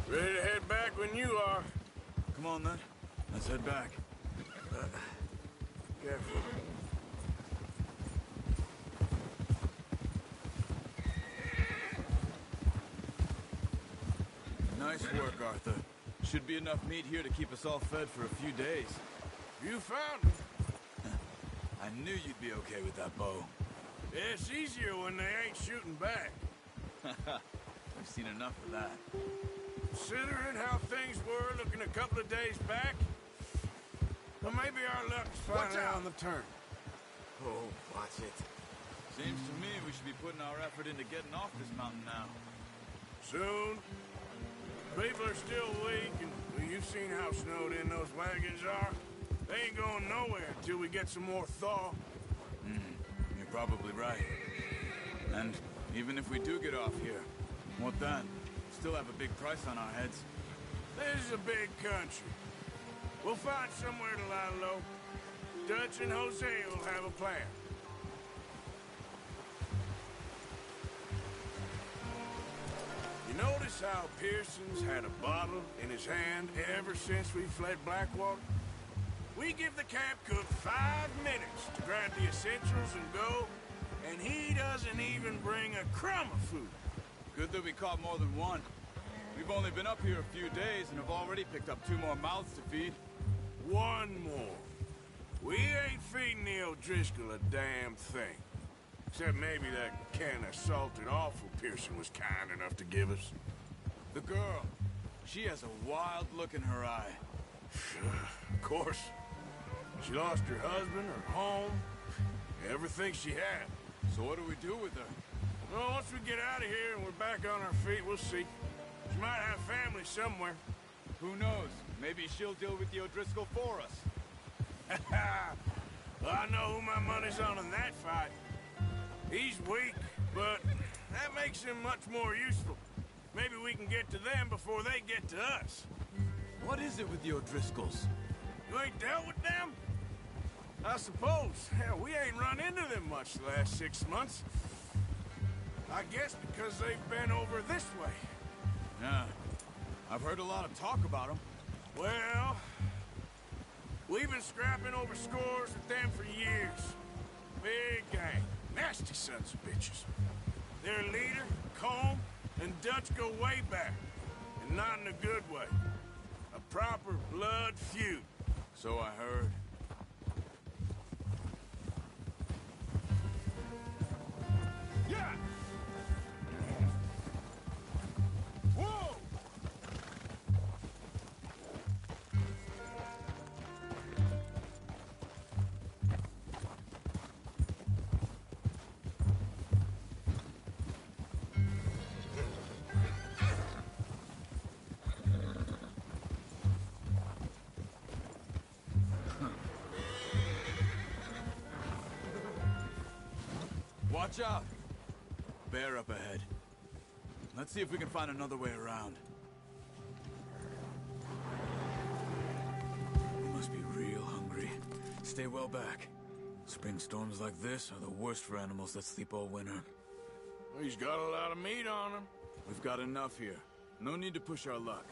Ready to head back when you are. Come on, then. Let's head back. Careful. Nice work, Arthur. Should be enough meat here to keep us all fed for a few days. You found me. I knew you'd be okay with that bow. It's easier when they ain't shooting back. I've seen enough of that. Considering how things were looking a couple of days back, well, maybe our luck's finally on the turn. Oh, watch it. Seems to me we should be putting our effort into getting off this mountain now. Soon. People are still weak, and well, you've seen how snowed in those wagons are. They ain't going nowhere until we get some more thaw. You're probably right. And even if we do get off here, what then? Still have a big price on our heads. This is a big country. We'll find somewhere to lie low. Dutch and Jose will have a plan. You notice how Pearson's had a bottle in his hand ever since we fled Blackwater? We give the camp cook 5 minutes to grab the essentials and go, and he doesn't even bring a crumb of food. Good that we caught more than one. We've only been up here a few days and have already picked up 2 more mouths to feed. 1 more. We ain't feeding the O'Driscoll a damn thing. Except maybe that can of salted offal Pearson was kind enough to give us. The girl. She has a wild look in her eye. Of course. She lost her husband, her home, everything she had. So what do we do with her? Well, once we get out of here and we're back on our feet, we'll see. She might have family somewhere. Who knows? Maybe she'll deal with the O'Driscoll for us. Well, I know who my money's on in that fight. He's weak, but that makes him much more useful. Maybe we can get to them before they get to us. What is it with the O'Driscolls? You ain't dealt with them? I suppose. Hell, we ain't run into them much the last 6 months. I guess because they've been over this way. Yeah. I've heard a lot of talk about them. Well, we've been scrapping over scores with them for years. Big gang. Nasty sons of bitches. Their leader, Combe, and Dutch go way back. And not in a good way. A proper blood feud. So I heard. Yeah! Whoa! Watch out! Bear up ahead. Let's see if we can find another way around. We must be real hungry. Stay well back. Spring storms like this are the worst for animals that sleep all winter. He's got a lot of meat on him. We've got enough here. No need to push our luck.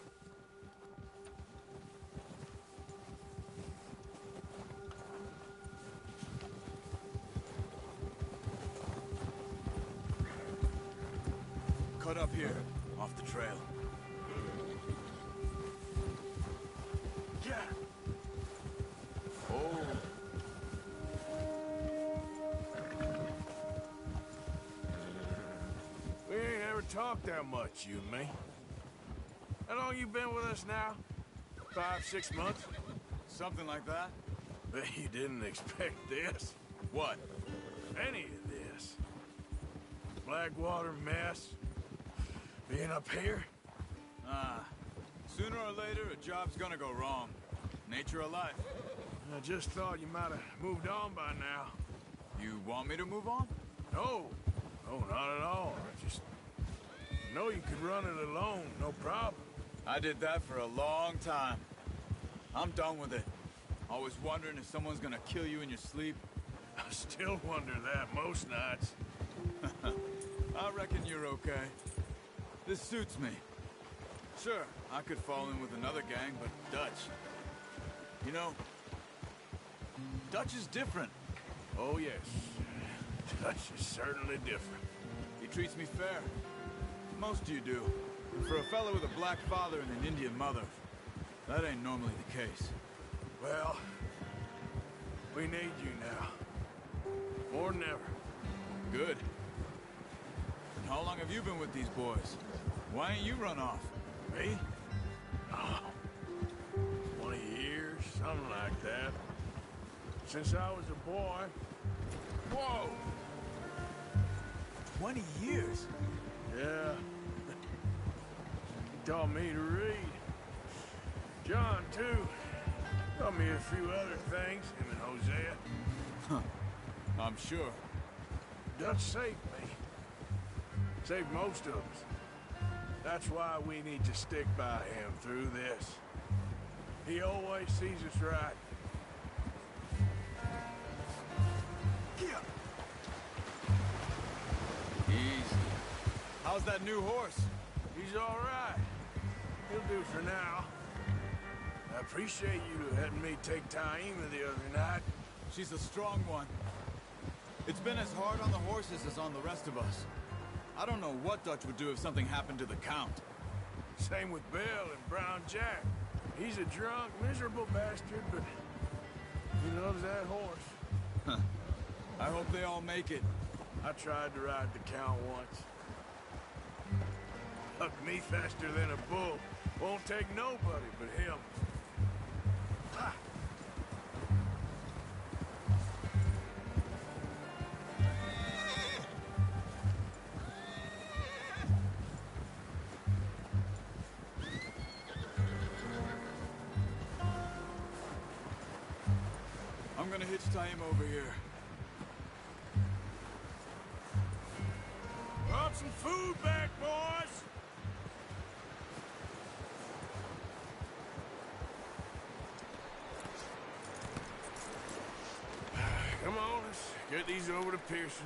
Cut up here, off the trail. Yeah. Oh. We ain't ever talked that much, you and me. How long you been with us now? 5, 6 months? Something like that? Bet you didn't expect this. What? Any of this. Blackwater mess. Being up here? Sooner or later, a job's gonna go wrong. Nature of life. I just thought you might have moved on by now. You want me to move on? No. No, not at all. I just know you could run it alone, no problem. I did that for a long time. I'm done with it. Always wondering if someone's gonna kill you in your sleep. I still wonder that most nights. I reckon you're okay. This suits me. Sure, I could fall in with another gang, but Dutch... You know, Dutch is different. Oh, yes. Dutch is certainly different. He treats me fair. Most of you do. And for a fellow with a black father and an Indian mother, that ain't normally the case. Well, we need you now. More than ever. Good. And how long have you been with these boys? Why ain't you run off? Me? Oh, 20 years, something like that. Since I was a boy. Whoa! 20 years? Yeah. He taught me to read. John, too. Taught me a few other things, him and Hosea. Huh. I'm sure. Dutch saved me. Saved most of us. That's why we need to stick by him through this. He always sees us right. Easy. How's that new horse? He's all right. He'll do for now. I appreciate you letting me take Taima the other night. She's a strong one. It's been as hard on the horses as on the rest of us. I don't know what Dutch would do if something happened to the Count. Same with Bill and Brown Jack. He's a drunk, miserable bastard, but he loves that horse. Huh. I hope they all make it. I tried to ride the Count once. Hucked me faster than a bull. Won't take nobody but him. Ha! I'm gonna hitch Taima over here. Brought some food back, boys! Come on, let's get these over to Pearson.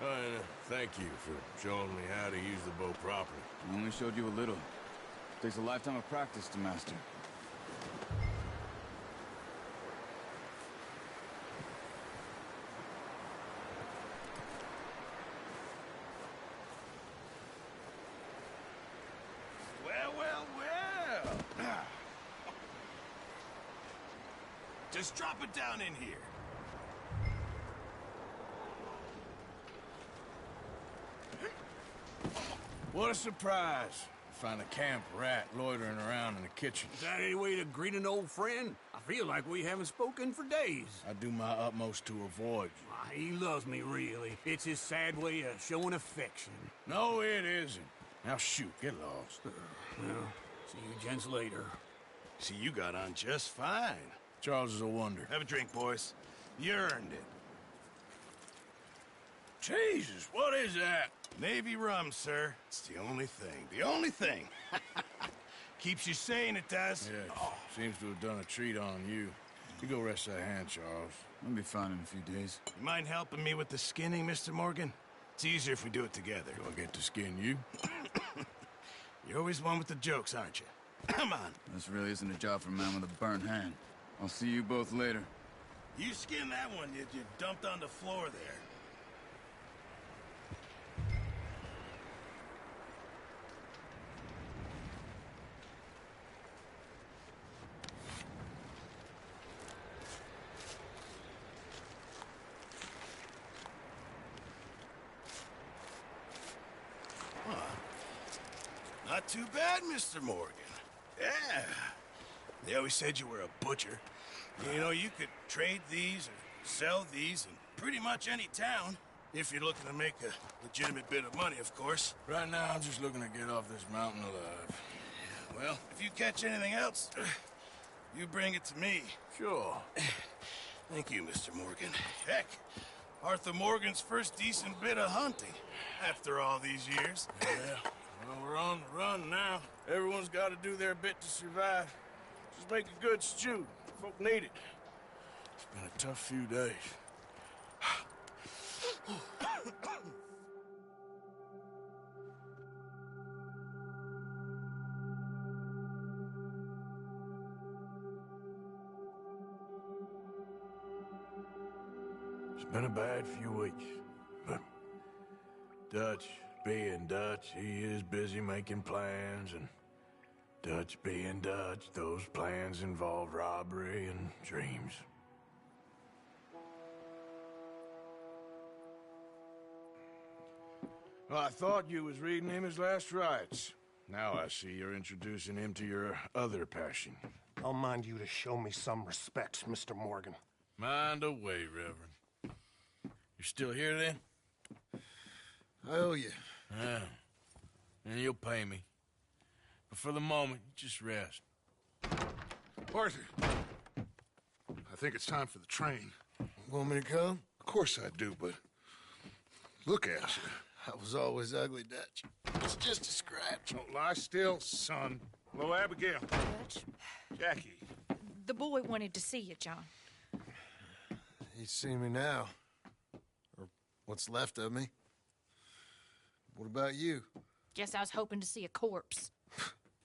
And thank you for showing me how to use the bow properly. I only showed you a little. Takes a lifetime of practice to master. Well, well, well. Just drop it down in here. What a surprise. Find a camp rat loitering around in the kitchen. Is that any way to greet an old friend? I feel like we haven't spoken for days. I do my utmost to avoid you. Ah, he loves me, really. It's his sad way of showing affection. No, it isn't. Now shoot, get lost. Well, see you gents later. See, you got on just fine. Charles is a wonder. Have a drink, boys. You earned it. Jesus, what is that? Navy rum, sir. It's the only thing. The only thing. Keeps you sane, it does. Yeah, seems to have done a treat on you. You go rest that hand, Charles. I'll be fine in a few days. You mind helping me with the skinning, Mr. Morgan? It's easier if we do it together. Do I get to skin you? You're always one with the jokes, aren't you? Come on. This really isn't a job for a man with a burnt hand. I'll see you both later. You skinned that one you dumped on the floor there. Not too bad, Mr. Morgan. Yeah. They always said you were a butcher. You know, you could trade these or sell these in pretty much any town. If you're looking to make a legitimate bit of money, of course. Right now, I'm just looking to get off this mountain alive. Well, if you catch anything else, you bring it to me. Sure. Thank you, Mr. Morgan. Heck, Arthur Morgan's first decent bit of hunting after all these years. Yeah. Well, we're on the run now. Everyone's got to do their bit to survive. Just make a good stew. Folk need it. It's been a tough few days. been a bad few weeks, but Dutch being Dutch, he is busy making plans, and Dutch being Dutch, those plans involve robbery and dreams. Well, I thought you was reading him his last rites. Now I see you're introducing him to your other passion. I'll mind you to show me some respect, Mr. Morgan. Mind away, Reverend. You're still here, then? I owe you. Yeah. And you'll pay me. But for the moment, just rest. Arthur, I think it's time for the train. Want me to come? Of course I do, but look at you. I was always ugly, Dutch. It's just a scratch. Don't lie still, son. Hello, Abigail. Dutch, Jackie. the boy wanted to see you, John. He's seen me now. Or what's left of me. What about you? Guess I was hoping to see a corpse.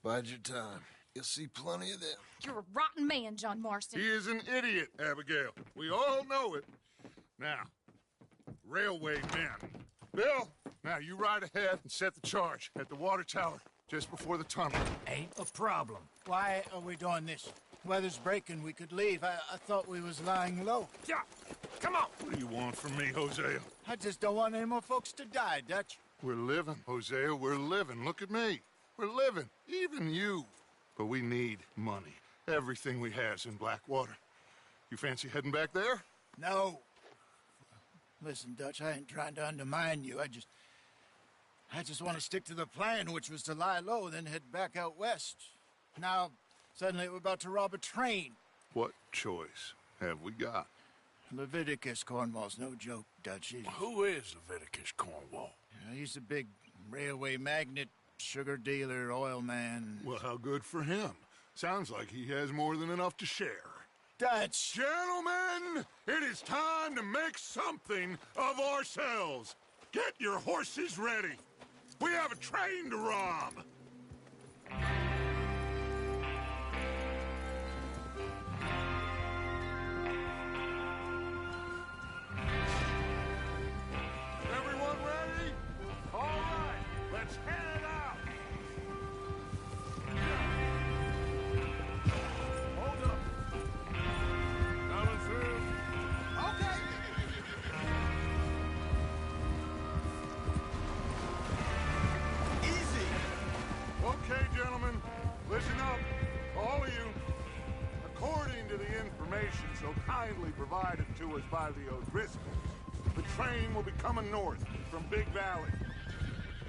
Bide your time. You'll see plenty of them. You're a rotten man, John Marston. He is an idiot, Abigail. We all know it. Now, railway men. Bill, now you ride ahead and set the charge at the water tower just before the tunnel. Ain't a problem. Why are we doing this? Weather's breaking. We could leave. I thought we was lying low. Yeah, come on. What do you want from me, Hosea? I just don't want any more folks to die, Dutch. We're living, Hosea. We're living. Look at me. We're living. Even you. But we need money. Everything we have's in Blackwater. You fancy heading back there? No. Listen, Dutch, I ain't trying to undermine you. I just want to stick to the plan, which was to lie low, then head back out west. Now, suddenly we're about to rob a train. What choice have we got? Leviticus Cornwall's no joke, Dutch. Who is Leviticus Cornwall? He's a big railway magnate, sugar dealer, oil man. Well, how good for him. Sounds like he has more than enough to share. Dutch! Gentlemen, it is time to make something of ourselves. Get your horses ready. We have a train to rob. Everyone ready? All right, let's head out. Hold up. Coming through. Okay. Easy! Okay, gentlemen, listen up, all of you. According to the information so kindly provided to us by the O'Driscolls, the train will be coming north from Big Valley.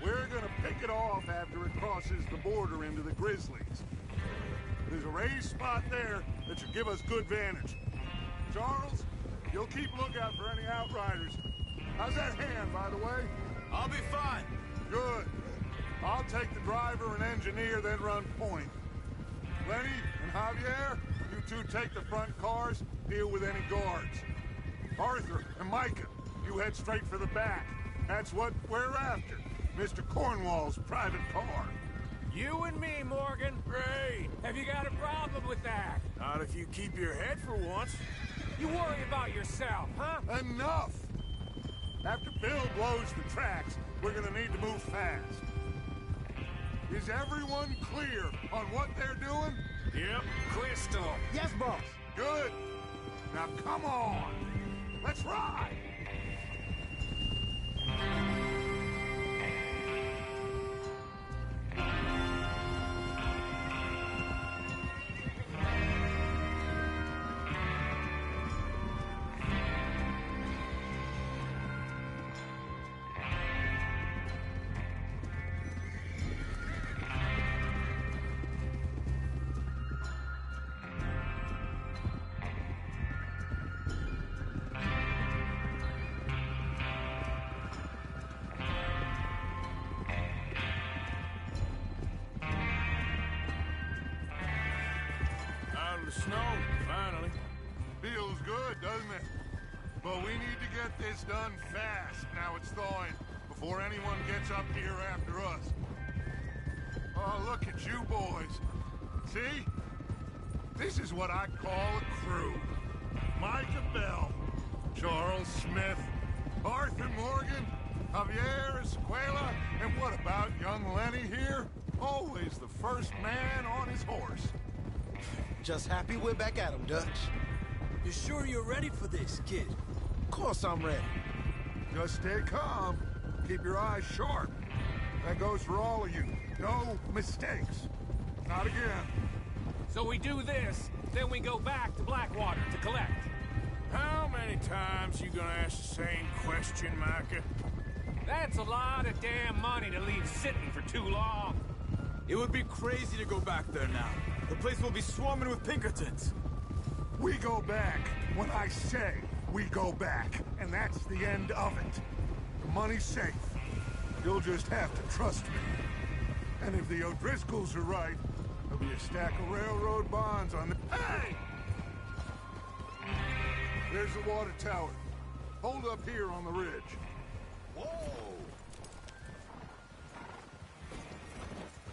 We're gonna pick it off after it crosses the border into the Grizzlies. There's a raised spot there that should give us good vantage. Charles, you'll keep lookout for any outriders. How's that hand, by the way? I'll be fine. Good. I'll take the driver and engineer, then run point. Lenny and Javier, you two take the front cars, deal with any guards. Arthur and Micah, you head straight for the back. That's what we're after. Mr. Cornwall's private car. You and me, Morgan. Great. Have you got a problem with that? Not if you keep your head for once. You worry about yourself, huh? Enough! After Bill blows the tracks, we're gonna need to move fast. Is everyone clear on what they're doing? Yep. Crystal. Yes, boss. Good. Now come on. Let's ride. Out of the snow, finally. Feels good, doesn't it? But we need to get this done fast. Now it's thawing, before anyone gets up here after us. Oh, look at you boys. See? This is what I call a crew. Micah Bell, Charles Smith, Arthur Morgan, Javier Escuela, and what about young Lenny here? Always the first man on his horse. Just happy we're back at him, Dutch. You sure you're ready for this, kid? Of course I'm ready. Just stay calm. Keep your eyes sharp. That goes for all of you. No mistakes. Not again. So we do this, then we go back to Blackwater to collect. How many times you gonna ask the same question, Micah? That's a lot of damn money to leave sitting for too long. It would be crazy to go back there now. The place will be swarming with Pinkertons. We go back when I say we go back, and that's the end of it. The money's safe. You'll just have to trust me. And if the O'Driscolls are right, there'll be a stack of railroad bonds on the... Hey! There's the water tower. Hold up here on the ridge. Whoa!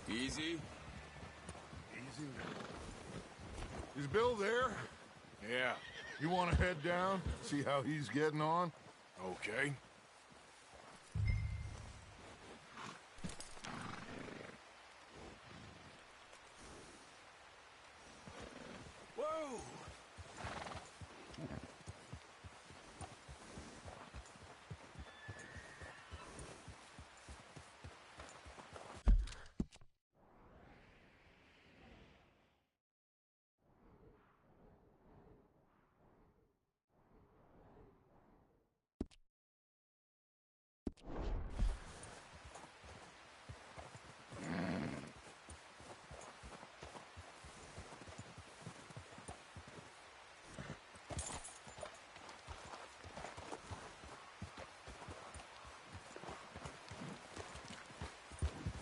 Easy. Easy. Is Bill there? Yeah. You want to head down, see how he's getting on? Okay. Whoa!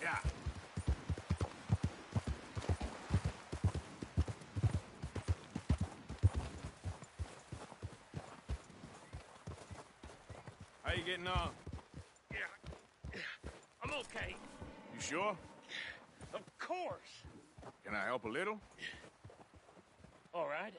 Yeah. How you getting on? Yeah, I'm okay. You sure? Of course. Can I help a little? All right.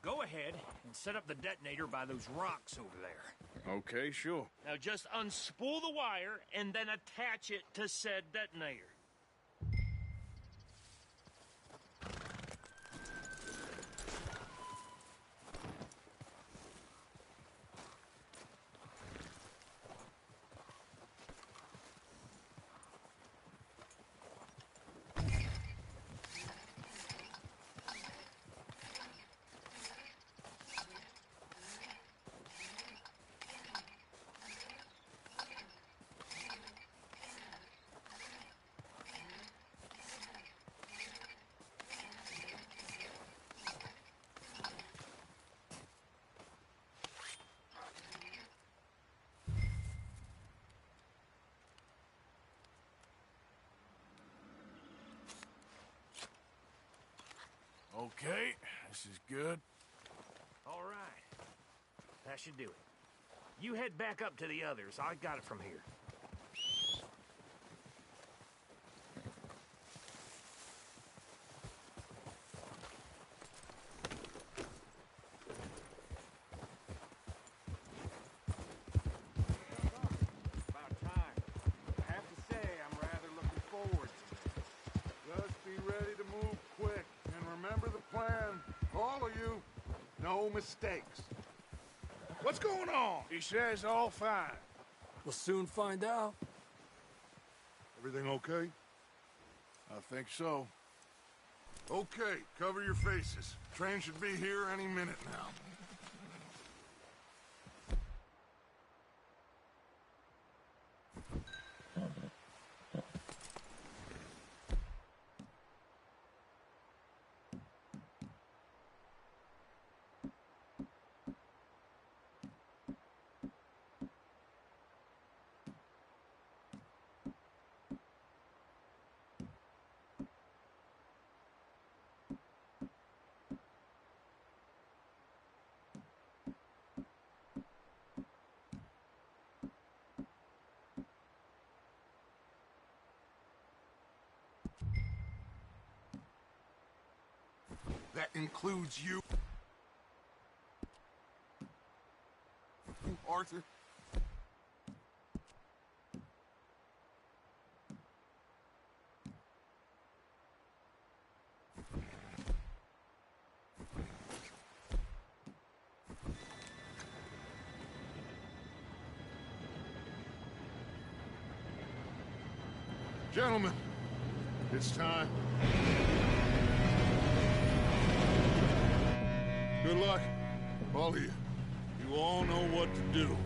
Go ahead and set up the detonator by those rocks over there. Okay, sure. Now just unspool the wire and then attach it to said detonator. Okay, this is good. All right. That should do it. You head back up to the others. I got it from here. About time. I have to say, I'm rather looking forward to it. Just be ready to move quick. And remember the plan. All of you, no mistakes. What's going on? He says all fine. We'll soon find out. Everything okay? I think so. Okay, cover your faces. Train should be here any minute now. That includes you. Arthur. Gentlemen, it's time. Good luck, all of you. You all know what to do.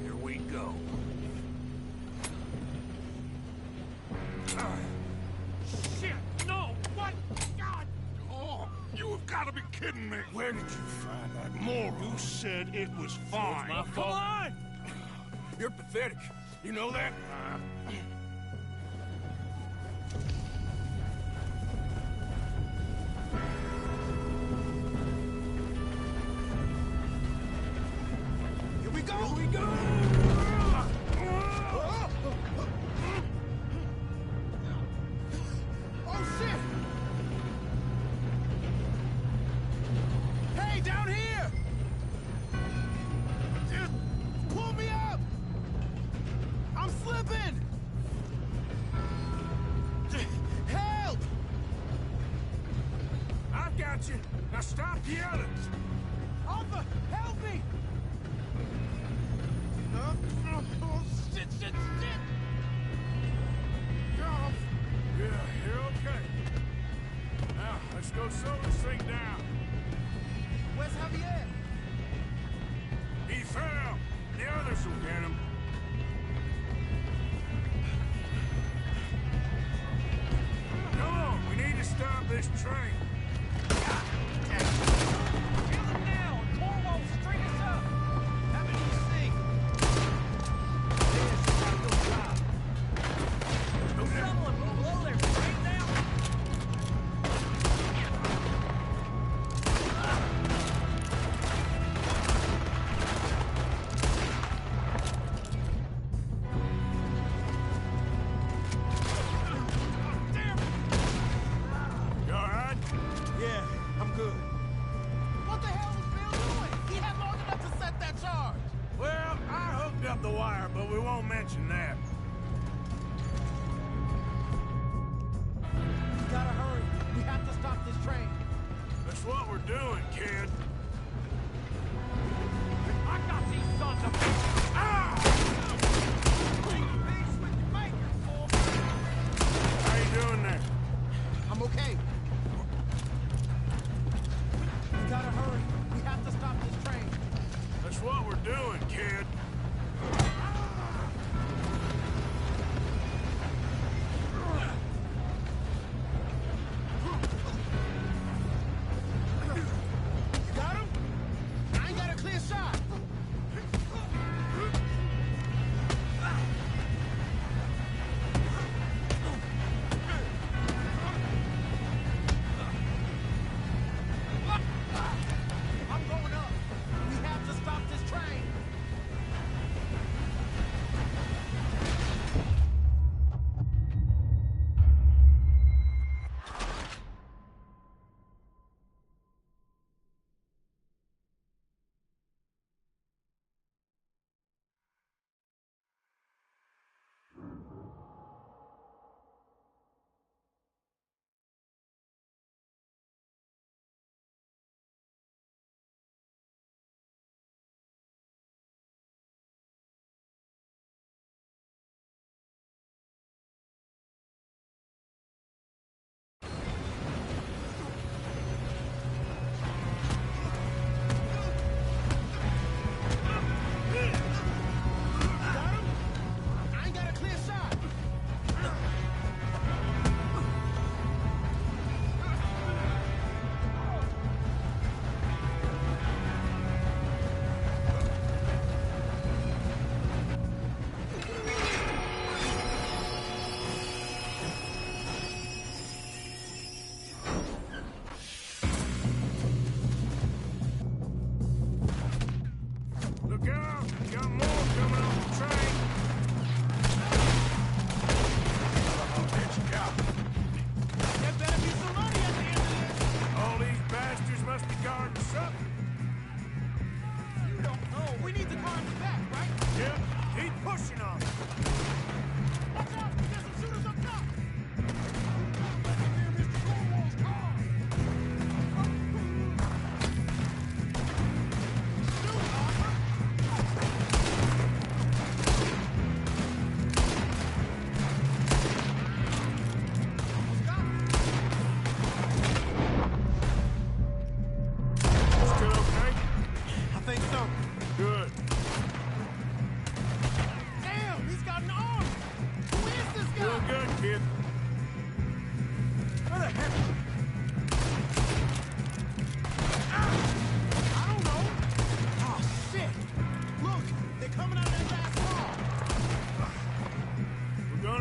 Here we go. Shit! No! What? God! Oh, you have got to be kidding me. Where did you find that moron? You said it was fine. My fault. Come on! You're pathetic. You know that? Here we go! Here we go! Oh, shit! Hey, down here! Just pull me up! I'm slipping! Help! I've got you. Now stop yelling. Arthur, help me! Oh, shit, shit, shit! Oh, Yeah, you're okay. Now, let's go slow this thing down. where's Javier? He fell. The others will get him. Come on, we need to stop this train. Kill him now! And Cornwall will string us up! How many do you see? Someone will blow their train down! You all right? Yeah, I'm good. What the hell was Bill doing? He had long enough to set that charge. Well, I hooked up the wire, but we won't mention that. We gotta hurry. We have to stop this train. That's what we're doing, kid. I got these sons of bitches! Ah! Peace with your maker, fool. How you doing there? I'm okay. We gotta hurry. We have to stop this train. That's what we're doing, kid. You got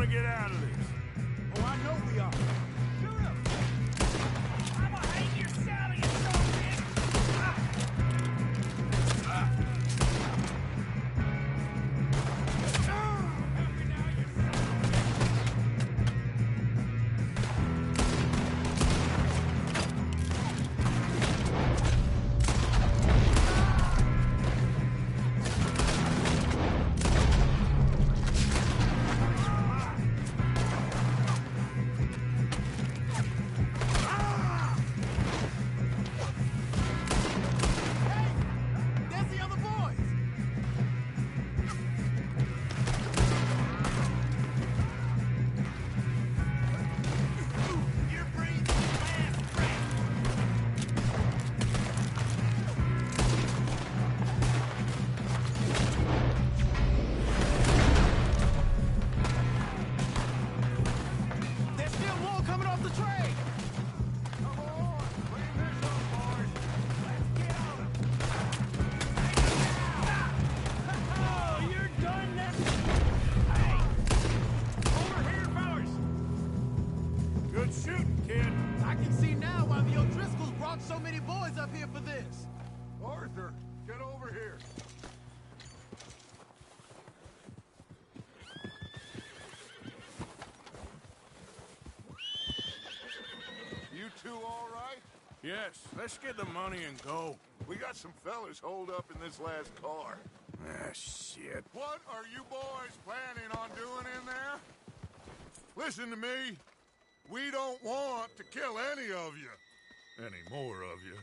want to get out of this. Oh, I know we are. Shoot him! I'ma hang your saddle, you son of a bitch! There's the other boys! You're breathing last breath! There's still more coming off the train! Come on, clean this up, boys. Let's get on him! Oh, you're done now? Hey! Over here, fellas! Good shooting, kid. I can see now why the O'Driscolls brought so many boys up here for this. Arthur, get over here. You two all right? Yes, let's get the money and go. We got some fellas holed up in this last car. Ah, shit. What are you boys planning on doing in there? Listen to me. We don't want to kill any of you. Any more of you.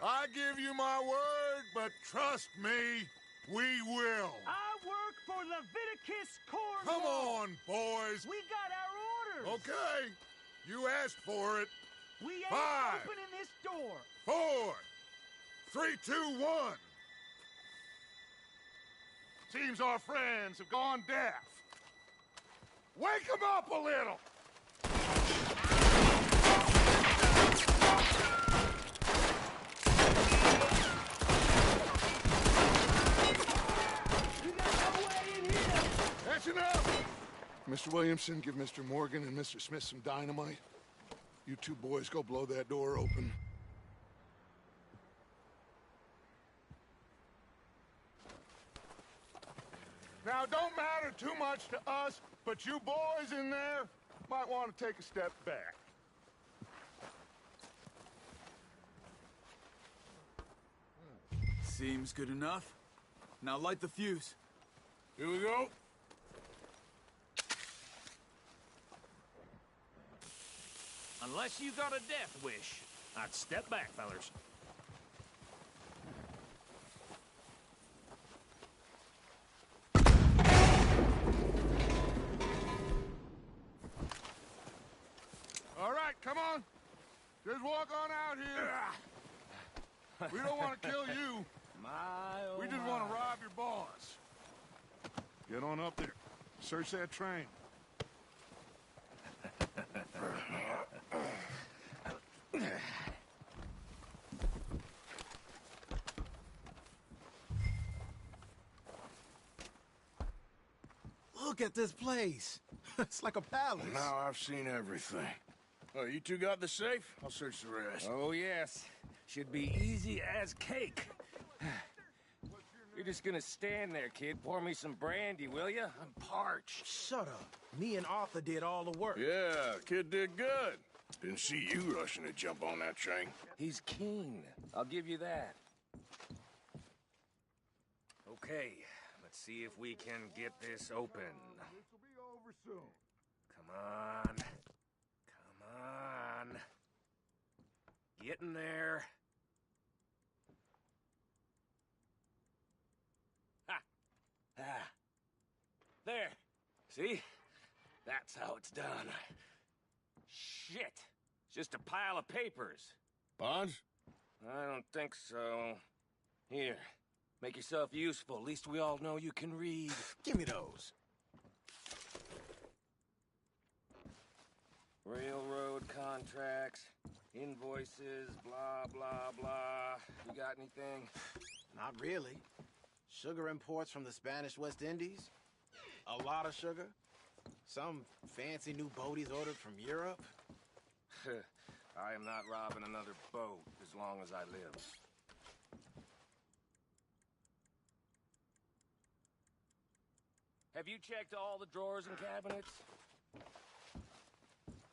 I give you my word, but trust me, we will. I work for Leviticus Corps. Come on, boys. We got our orders. Okay. You asked for it. We ain't 5, opening this door. 4, 3, 2, 1. Seems our friends have gone deaf. Wake them up a little. You got no way in here. That's enough. Mr. Williamson, give Mr. Morgan and Mr. Smith some dynamite. You two boys go blow that door open. Now, don't matter too much to us, but you boys in there might want to take a step back. Seems good enough. Now light the fuse. Here we go. Unless you got a death wish, I'd step back, fellers. All right, come on. Just walk on out here. We don't want to kill you. We just want to rob your boss. Get on up there. Search that train. Look at this place. It's like a palace. Now I've seen everything. Oh, you two got the safe? I'll search the rest. Oh, yes. Should be easy as cake. You're just gonna stand there, kid. Pour me some brandy, will you? I'm parched. Shut up. Me and Arthur did all the work. Yeah, kid did good. Didn't see you rushing to jump on that train. He's keen. I'll give you that. Okay, let's see if we can get this open. This will be over soon. Come on. Come on. Get in there. Ha! Ah. There. See? That's how it's done. Shit. It's just a pile of papers. Bonds? I don't think so. Here. Make yourself useful. At least we all know you can read. Give me those. Railroad contracts, invoices, blah, blah, blah. You got anything? Not really. Sugar imports from the Spanish West Indies. A lot of sugar. Some fancy new boat he's ordered from Europe? I am not robbing another boat as long as I live. Have you checked all the drawers and cabinets?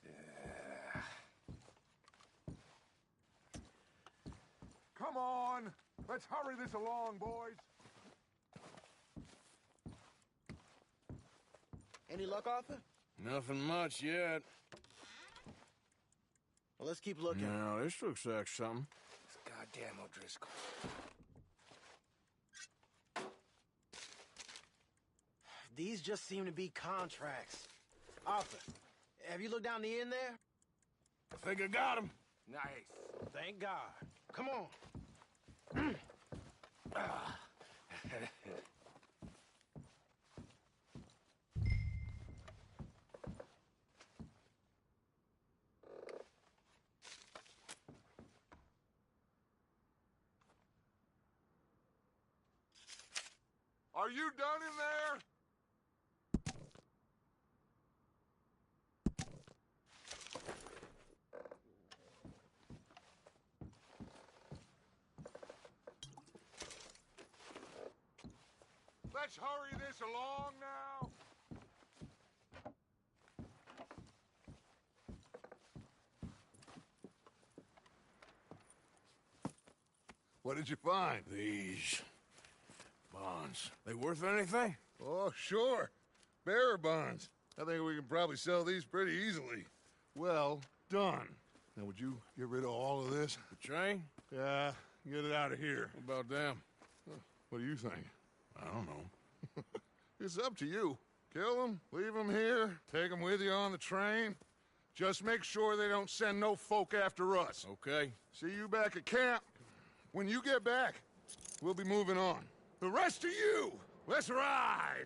Yeah. Come on! Let's hurry this along, boys! Any luck, Arthur? Nothing much yet. Well, let's keep looking. Now, this looks like something. This goddamn O'Driscoll. These just seem to be contracts. Arthur, have you looked down the end there? I think I got him. Nice. Thank God. Come on. Are you done in there? Let's hurry this along now. What did you find? These bonds. They worth anything? Oh, sure. Bearer bonds. I think we can probably sell these pretty easily. Well done. Now, would you get rid of all of this? The train? Yeah, get it out of here. What about them? What do you think? I don't know. It's up to you. Kill them, leave them here, take them with you on the train. Just make sure they don't send no folk after us. Okay. See you back at camp. When you get back, we'll be moving on. The rest of you, let's ride!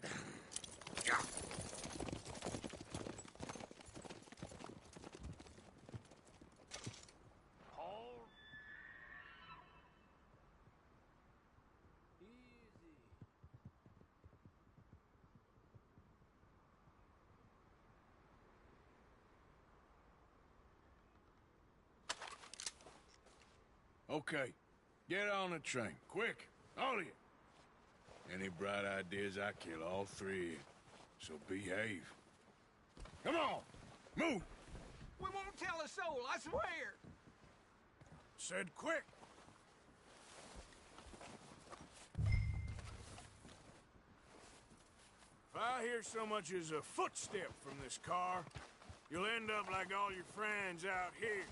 Okay. Get on the train. Quick. All of you. Any bright ideas, I kill all three of you. So behave. Come on! Move! We won't tell a soul, I swear! Said quick. If I hear so much as a footstep from this car, you'll end up like all your friends out here.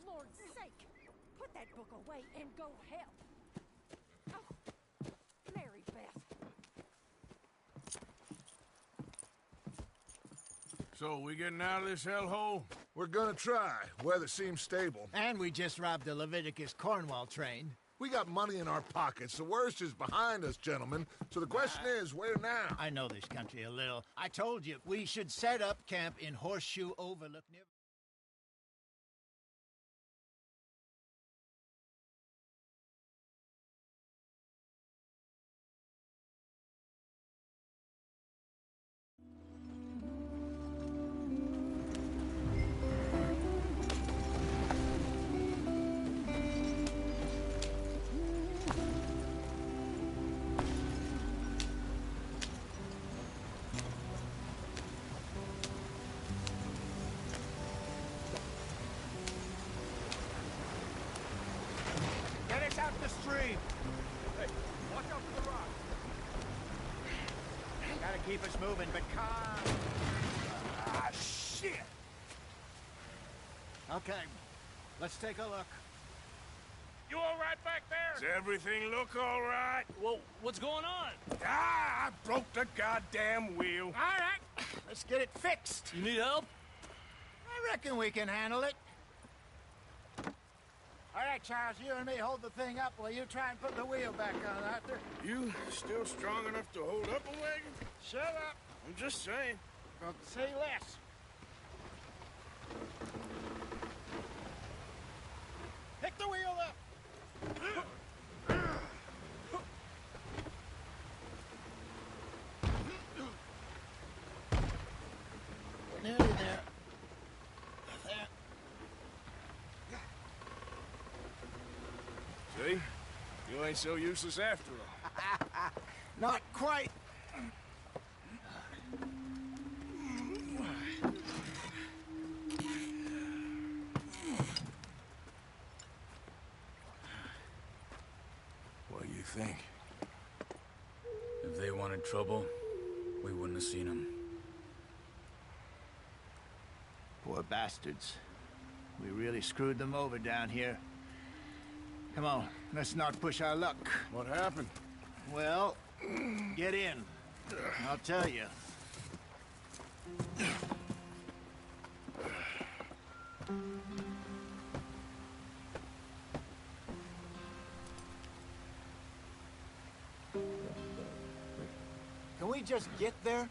Lord's sake! Put that book away and go help. Oh, Mary Beth. So, we getting out of this hellhole? We're gonna try. Weather seems stable. And we just robbed the Leviticus Cornwall train. We got money in our pockets. The worst is behind us, gentlemen. So the question is, where now? I know this country a little. I told you, we should set up camp in Horseshoe Overlook near... Out the stream. Hey, watch out for the rock. Gotta keep us moving, but calm. Ah, shit. Okay, let's take a look. You all right back there? Does everything look all right? Well, what's going on? Ah, I broke the goddamn wheel. All right, let's get it fixed. You need help? I reckon we can handle it. All right, Charles, you and me hold the thing up while you try and put the wheel back on, Arthur. You still strong enough to hold up a wagon? Shut up. I'm just saying. Don't say less. Pick the wheel up. Nearly there. See? You ain't so useless after all. Not quite. What do you think? If they wanted trouble, we wouldn't have seen them. Poor bastards. We really screwed them over down here. Come on, let's not push our luck. What happened? Well, get in. I'll tell you. Can we just get there?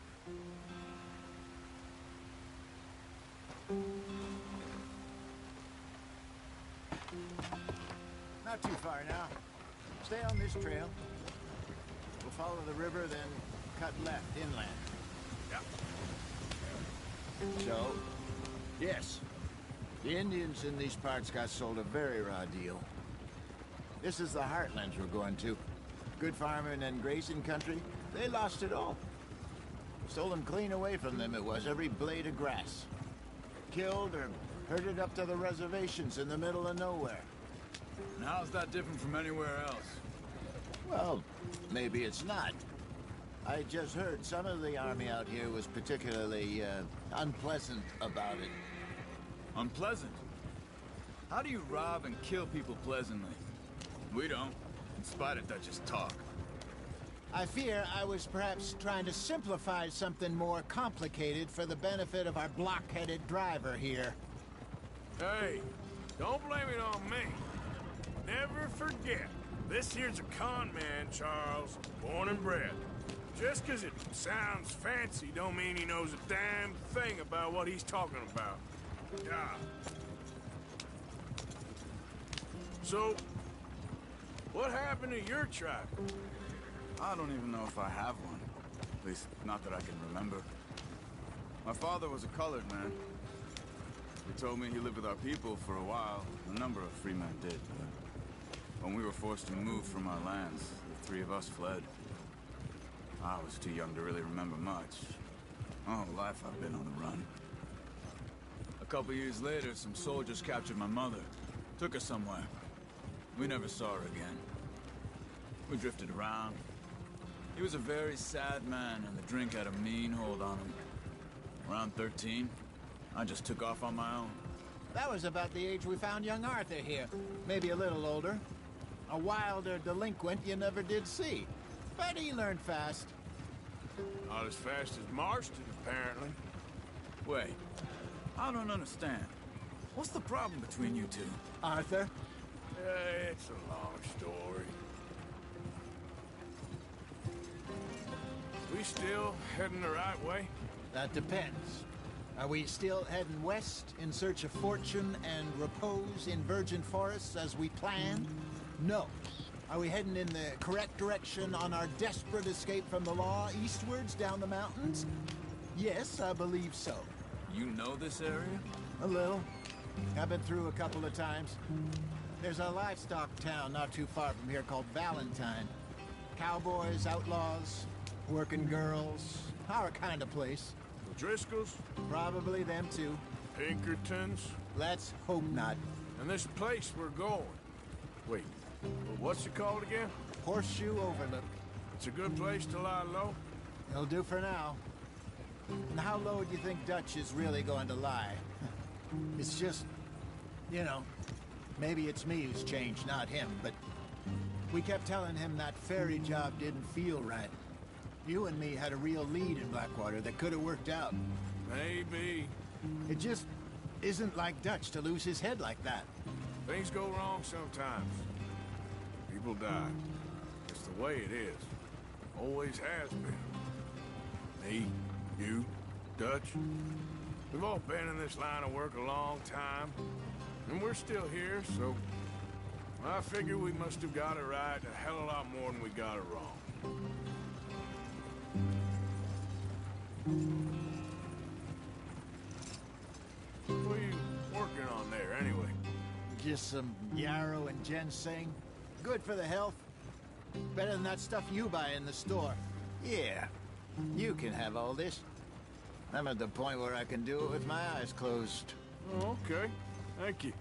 Not too far now. Stay on this trail. We'll follow the river, then cut left inland. Yeah. So, yes, the Indians in these parts got sold a very raw deal. This is the heartlands we're going to. Good farming and grazing country, they lost it all. Stolen clean away from them it was, every blade of grass. Killed or herded up to the reservations in the middle of nowhere. And how's that different from anywhere else? Well, maybe it's not. I just heard some of the army out here was particularly, unpleasant about it. Unpleasant? How do you rob and kill people pleasantly? We don't, in spite of Dutch's talk. I fear I was perhaps trying to simplify something more complicated for the benefit of our block-headed driver here. Hey, don't blame it on me. Never forget, this here's a con man, Charles, born and bred. Just 'cause it sounds fancy don't mean he knows a damn thing about what he's talking about. Yeah. So, what happened to your tribe? I don't even know if I have one. At least, not that I can remember. My father was a colored man. He told me he lived with our people for a while. A number of free men did, but when we were forced to move from our lands, the three of us fled. I was too young to really remember much. My whole life I've been on the run. A couple years later, some soldiers captured my mother. Took her somewhere. We never saw her again. We drifted around. He was a very sad man, and the drink had a mean hold on him. Around 13, I just took off on my own. That was about the age we found young Arthur here. Maybe a little older. A wilder delinquent you never did see. But he learned fast. Not as fast as Marston, apparently. Wait, I don't understand. What's the problem between you two? Arthur? It's a long story. We still heading the right way? That depends. Are we still heading west in search of fortune and repose in virgin forests as we planned? No. Are we heading in the correct direction on our desperate escape from the law eastwards down the mountains? Yes, I believe so. You know this area? A little. I've been through a couple of times. There's a livestock town not too far from here called Valentine. Cowboys, outlaws, working girls, our kind of place. The Driscolls? Probably them too. Pinkertons? Let's hope not. And this place we're going. Wait, what's it called again? Horseshoe Overlook. It's a good place to lie low? It'll do for now. And how low do you think Dutch is really going to lie? It's just, you know, maybe it's me who's changed, not him, but we kept telling him that ferry job didn't feel right. You and me had a real lead in Blackwater that could have worked out. Maybe. It just isn't like Dutch to lose his head like that. Things go wrong sometimes. People die. It's the way it is. Always has been. Me, you, Dutch. We've all been in this line of work a long time. And we're still here, so I figure we must have got it right a hell of a lot more than we got it wrong. What are you working on there, anyway? Just some yarrow and ginseng. Good for the health. Better than that stuff you buy in the store. Yeah, you can have all this. I'm at the point where I can do it with my eyes closed. Oh, okay. Thank you.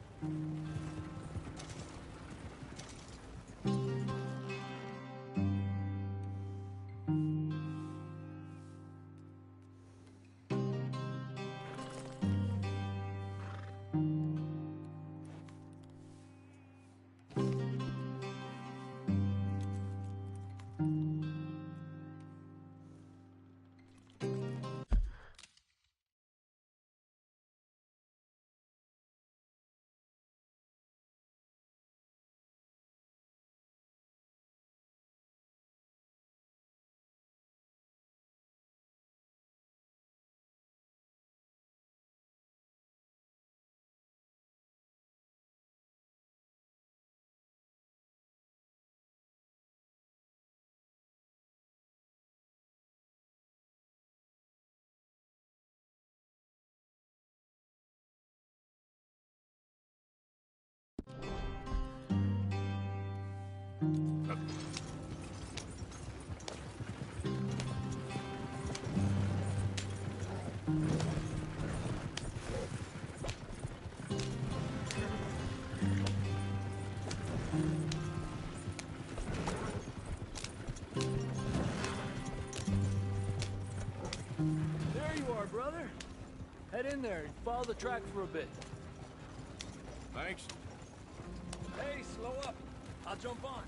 There you are, brother. Head in there and follow the track for a bit. Thanks. Hey, slow up. I'll jump on.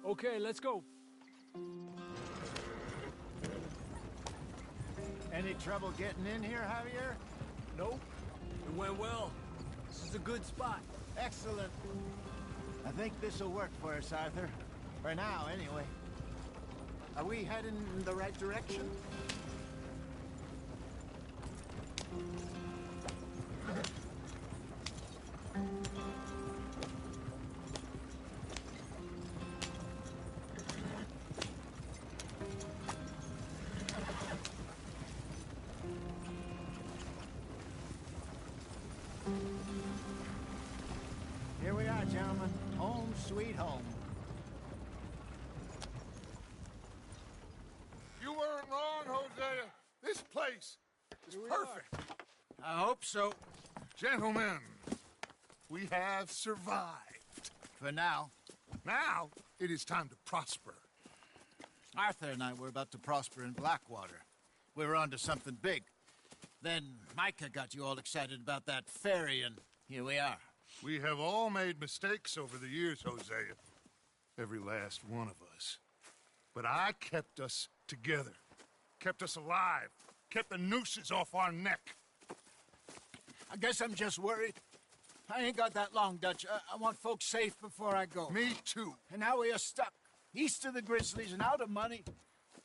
Okay, let's go. Any trouble getting in here, Javier? Nope. It went well. This is a good spot. Excellent. I think this'll work for us, Arthur. For now, anyway. Are we heading in the right direction? Here we are, gentlemen. Home sweet home. You weren't wrong, Hosea. This place is perfect. I hope so. Gentlemen, we have survived. For now. Now, it is time to prosper. Arthur and I were about to prosper in Blackwater. We were onto something big. Then Micah got you all excited about that ferry, and here we are. We have all made mistakes over the years, Hosea. Every last one of us. But I kept us together. Kept us alive. Kept the nooses off our neck. I guess I'm just worried. I ain't got that long, Dutch. I want folks safe before I go. Me too. And now we are stuck. East of the Grizzlies and out of money.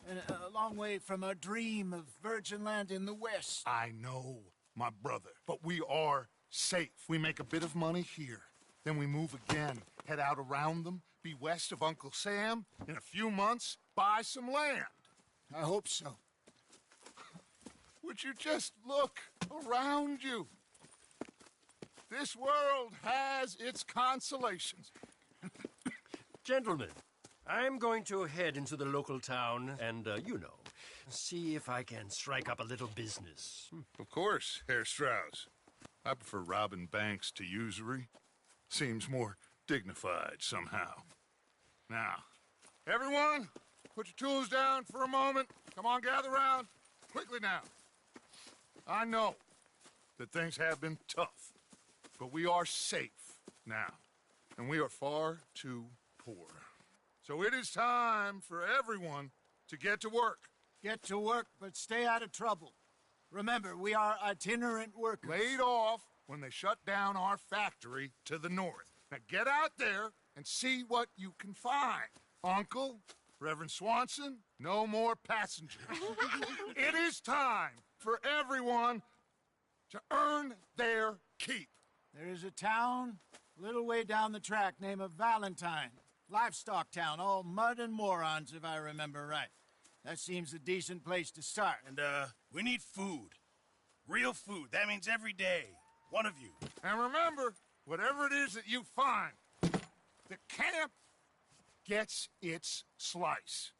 And a long way from our dream of virgin land in the west. I know, my brother. But we are safe. We make a bit of money here. Then we move again. Head out around them. Be west of Uncle Sam. In a few months, buy some land. I hope so. Would you just look around you? This world has its consolations. Gentlemen, I'm going to head into the local town and, see if I can strike up a little business. Of course, Herr Strauss. I prefer robbing banks to usury. Seems more dignified somehow. Now, everyone, put your tools down for a moment. Come on, gather round. Quickly now. I know that things have been tough, but we are safe now, and we are far too poor. So it is time for everyone to get to work. Get to work, but stay out of trouble. Remember, we are itinerant workers. Laid off when they shut down our factory to the north. Now get out there and see what you can find. Uncle, Reverend Swanson, no more passengers. It is time for everyone to earn their keep. There is a town a little way down the track named Valentine. Livestock town, all mud and morons, if I remember right. That seems a decent place to start. And, we need food. Real food. That means every day. One of you. And remember, whatever it is that you find, the camp gets its slice.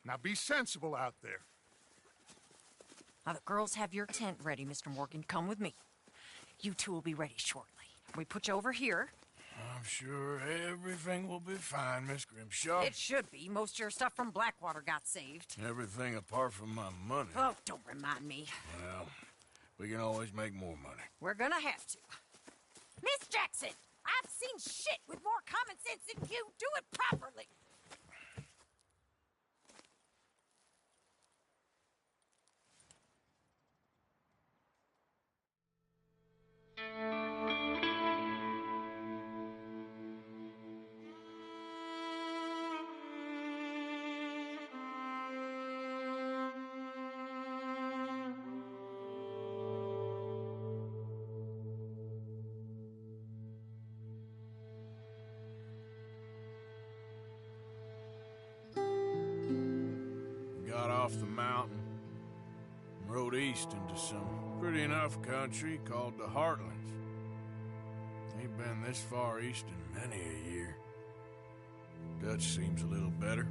Now be sensible out there. Now, the girls have your tent ready, Mr. Morgan. Come with me. You two will be ready shortly. We put you over here. I'm sure everything will be fine, Miss Grimshaw. It should be. Most of your stuff from Blackwater got saved. Everything apart from my money. Oh, don't remind me. Well, we can always make more money. We're gonna have to. Miss Jackson, I've seen shit with more common sense than you. Do it properly. Got off the mountain and rode east into some pretty enough country called the Heartlands. Ain't been this far east in many a year. Dutch seems a little better.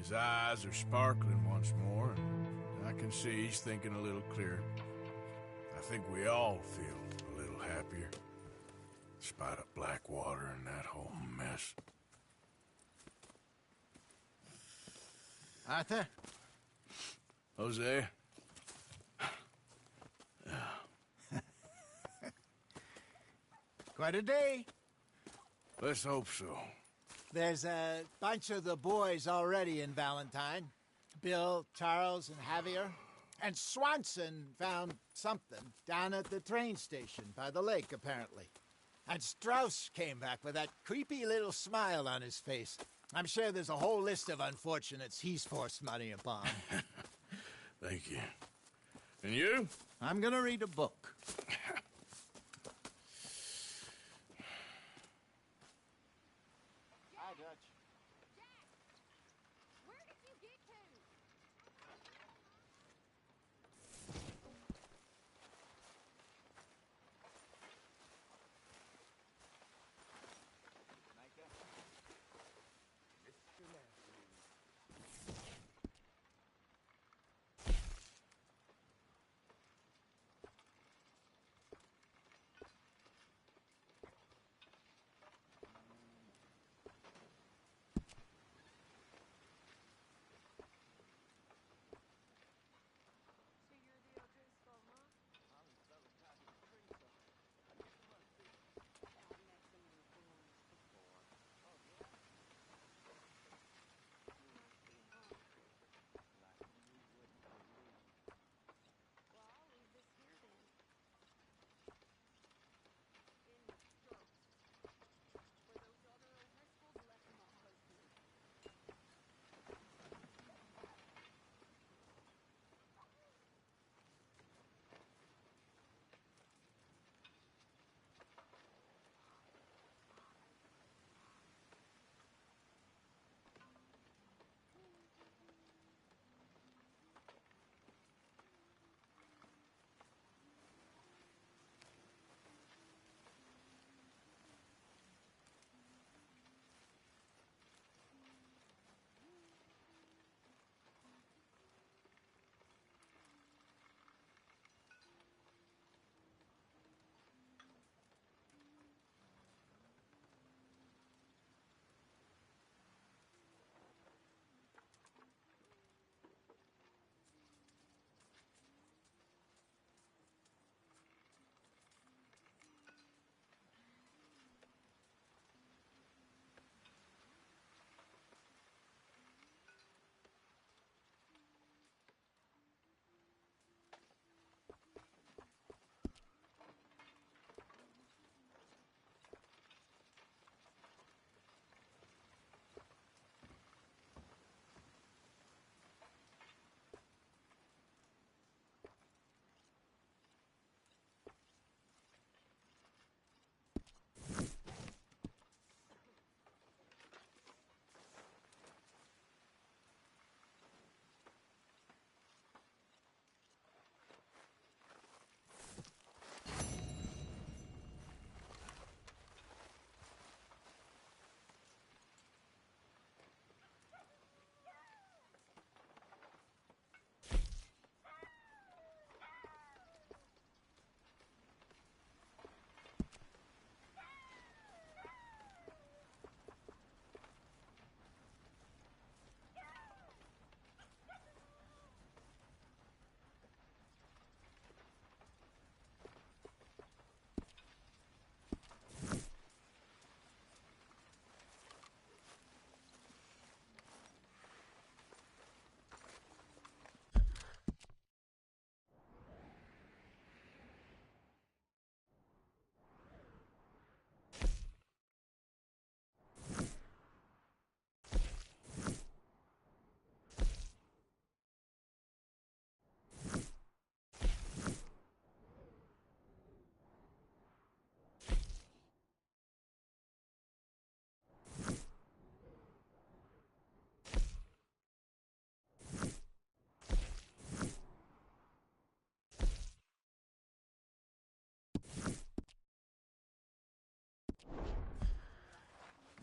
His eyes are sparkling once more, and I can see he's thinking a little clearer. I think we all feel a little happier, despite of Blackwater and that whole mess. Arthur? Jose? Quite a day. Let's hope so. There's a bunch of the boys already in Valentine. Bill, Charles, and Javier. And Swanson found something down at the train station by the lake, apparently. And Strauss came back with that creepy little smile on his face. I'm sure there's a whole list of unfortunates he's forced money upon. Thank you. And you? I'm gonna read a book. Hi, Dutch. Where did you get to?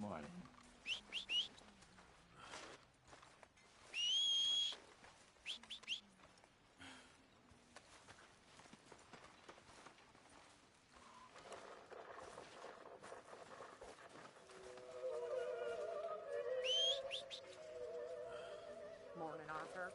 Morning. Morning, Arthur.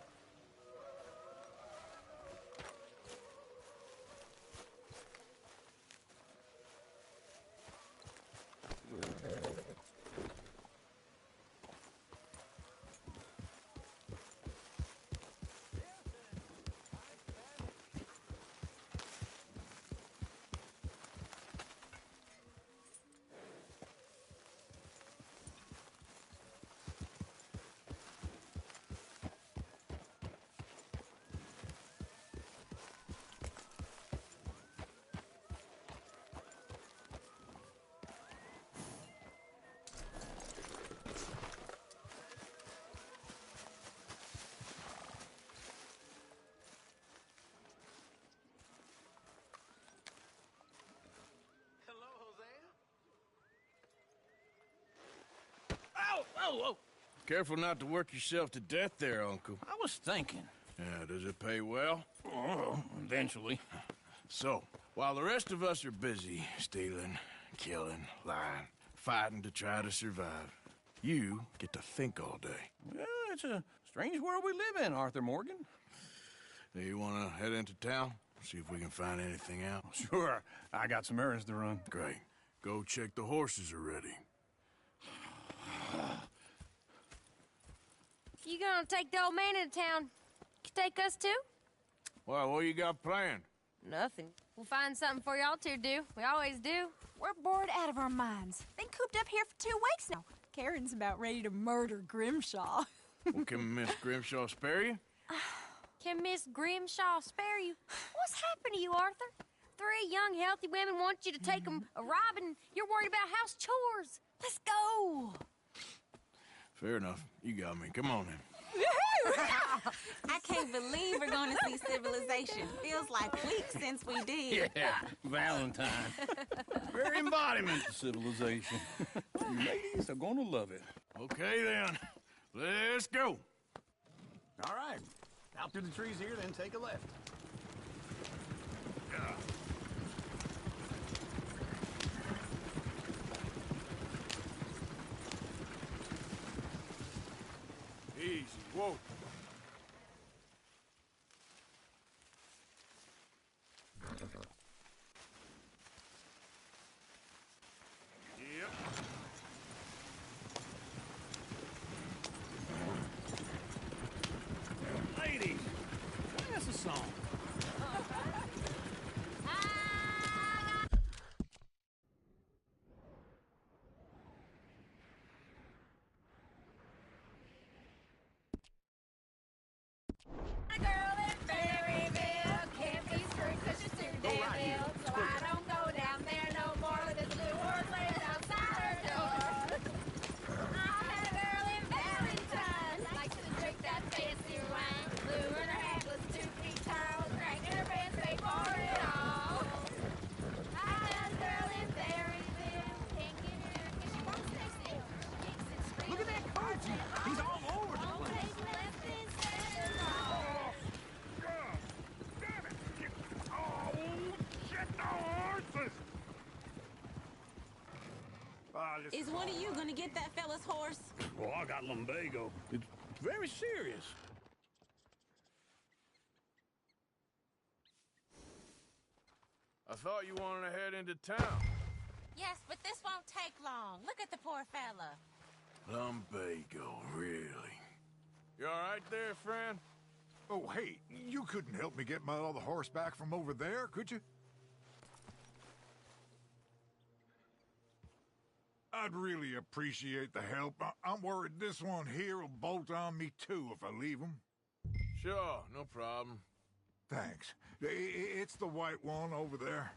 Whoa! Careful not to work yourself to death there, Uncle. I was thinking. Yeah, does it pay well? Oh, eventually. So, while the rest of us are busy stealing, killing, lying, fighting to try to survive, you get to think all day. Well, it's a strange world we live in, Arthur Morgan. Do you want to head into town? See if we can find anything out? Sure. I got some errands to run. Great. Go check the horses are ready. You gonna take the old man into town? You take us too? Well, what you got planned? Nothing. We'll find something for y'all to do. We always do. We're bored out of our minds. Been cooped up here for 2 weeks now. Karen's about ready to murder Grimshaw. Well, can Miss Grimshaw spare you? Can Miss Grimshaw spare you? What's happened to you, Arthur? 3 young, healthy women want you to take them a robbing. You're worried about house chores. Let's go. Fair enough. You got me. Come on then. I can't believe we're going to see civilization. Feels like weeks since we did. Yeah, Valentine. Very embodiment of civilization. Ladies are going to love it. Okay, then. Let's go. All right. Out through the trees here, then take a left. Easy. Whoa. Yep. Ladies, that's a song. A girl in Berryville can't be screwed 'cause she's too damn ill. So I don't go down there no more with this blue horse laying outside her door. I met a girl in Valentine, likes to drink that fancy wine. Blue and her hat was 2 feet tall, cranking her pants paid for it all. I met a girl in Berryville, can't get her 'cause she won't stay still. Kicks and screams. Look at that coach. He's all over the place. Is one of you going to get that fella's horse? Well, I got lumbago. It's very serious. I thought you wanted to head into town. Yes, but this won't take long. Look at the poor fella. Lumbago, really? You all right there, friend? Oh, hey, you couldn't help me get my other horse back from over there, could you? I'd really appreciate the help. I'm worried this one here will bolt on me too if I leave him. Sure, no problem. Thanks. It's the white one over there.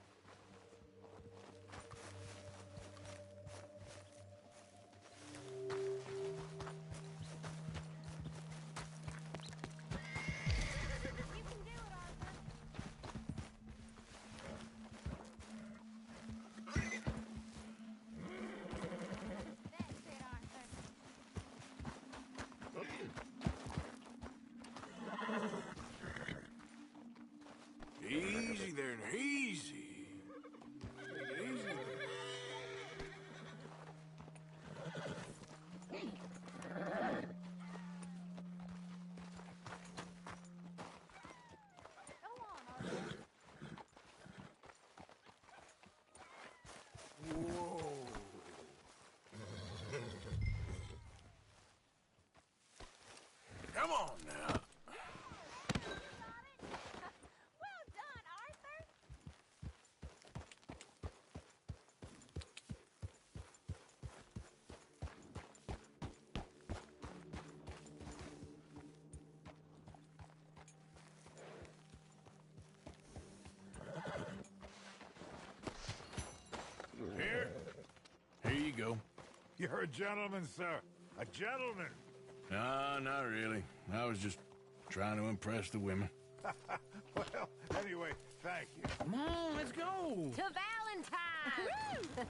Come on now. Well done, Arthur. Here you go. You're a gentleman, sir. A gentleman. No, not really. I was just trying to impress the women. Well, anyway, thank you. Come on, let's go. To Valentine.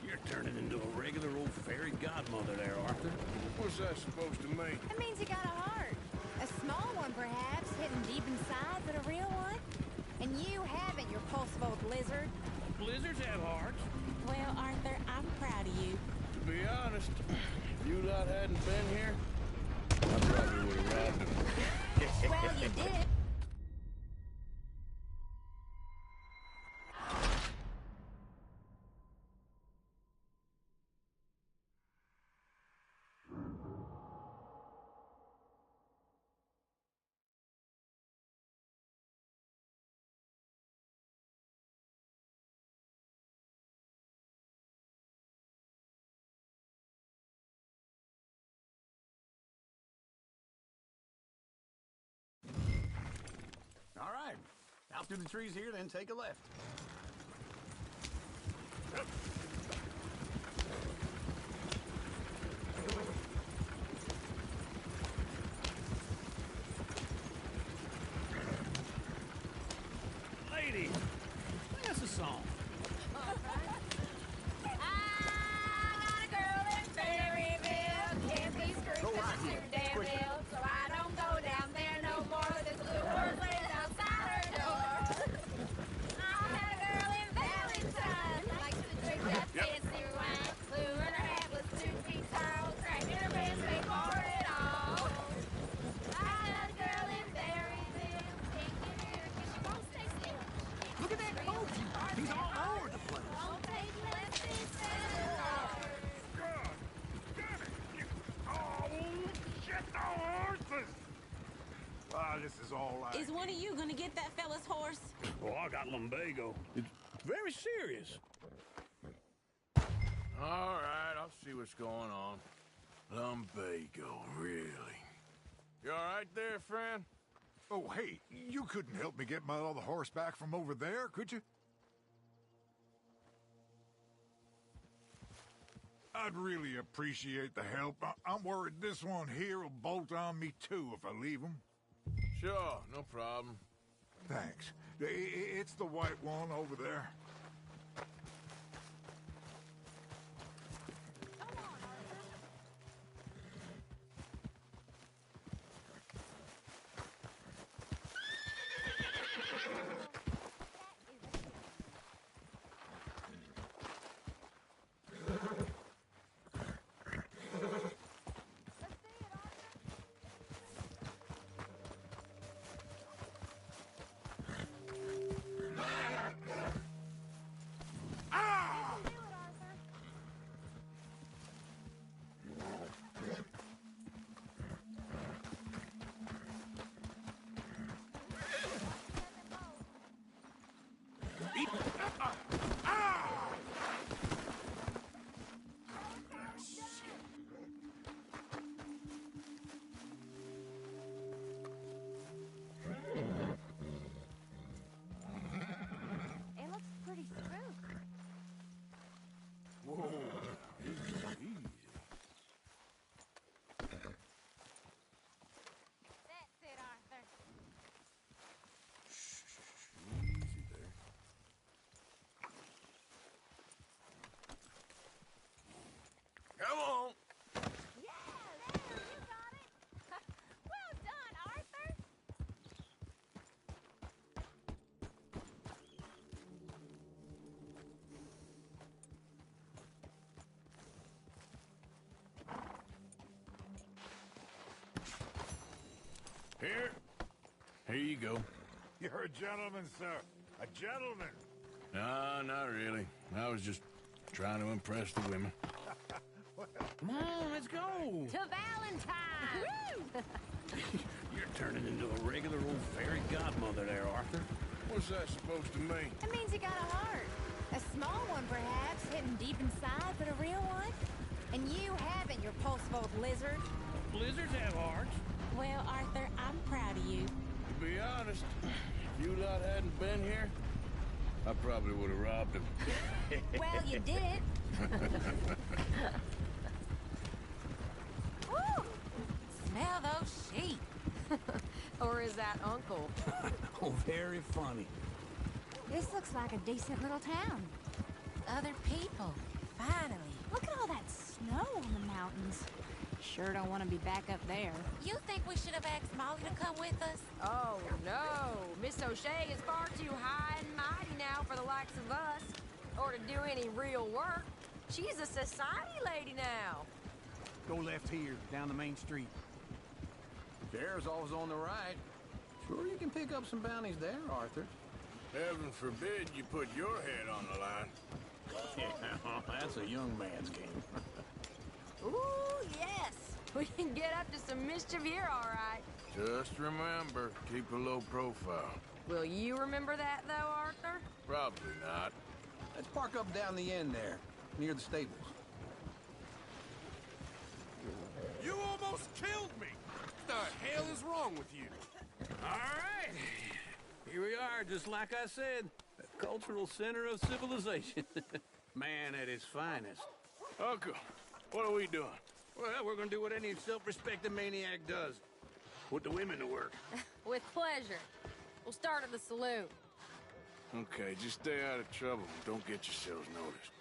You're turning into a regular old fairy godmother there, Arthur. What's that supposed to mean? It means you got a heart. A small one, perhaps, hidden deep inside, but a real one. And you haven't, you repulsive old lizard. Blizzards have hearts. Well, Arthur, I'm proud of you. To be honest, if you lot hadn't been here, I probably would have robbed him. Well, you did it. All right. Out through the trees here, then take a left. Lady, sing us a song. I got a girl in Berryville. Can't be screwed 'cause she's too damn ill. So I don't go down there no more. There's blue words laid outside her door. I got a girl in Valentine. Likes to drink that fancy wine. Blue and her hat was 2 feet tall. Cracking her pants, pay for it all. I got a girl in Berryville. Can't get her 'cause she won't stay still. Look at that coach. He's all over the place. Won't take less than 7 God damn it! Oh, shit, no horses! Ah, this is all right. Is one of you gonna get that fella's horse? Oh, I got lumbago. It's very serious. All right, I'll see what's going on. Lumbago, really? You all right there, friend? Oh, hey, you couldn't help me get my other horse back from over there, could you? I'd really appreciate the help. I'm worried this one here will bolt on me too if I leave him. Sure, no problem. Thanks. It's the white one over there. It looks pretty smooth. Whoa. That's it, Arthur. Easy there. Come on. Yeah, there, you got it. Well done, Arthur. Here you go. You're a gentleman, sir. A gentleman. No, not really. I was just trying to impress the women. Well, Come on, let's go. To Valentine! You're turning into a regular old fairy godmother there, Arthur. What's that supposed to mean? It means you got a heart. A small one, perhaps, hidden deep inside, but a real one. And you haven't, you repulsive old lizard. Lizards have hearts. Well, Arthur, I'm proud of you. To be honest, if you lot hadn't been here, I probably would have robbed him. Well, you did it. Woo! Smell those sheep. Or is that Uncle? Oh, very funny. This looks like a decent little town. Other people. Finally. Look at all that snow on the mountains. Sure don't want to be back up there. You think we should have asked Molly to come with us? Oh, no. Miss O'Shea is far too high and mighty now for the likes of us. Or to do any real work. She's a society lady now. Go left here, down the main street. There's always on the right. Sure you can pick up some bounties there, Arthur. Heaven forbid you put your head on the line. Yeah, that's a young man's game. Ooh, yes. We can get up to some mischief here, all right. Just remember, keep a low profile. Will you remember that, though, Arthur? Probably not. Let's park up down the end there, near the stables. You almost killed me! What the hell is wrong with you? All right. Here we are, just like I said. The cultural center of civilization. Man at his finest. Uncle, what are we doing? Well, we're gonna do what any self-respecting maniac does. Put the women to work. With pleasure. We'll start at the saloon. Okay, just stay out of trouble. Don't get yourselves noticed.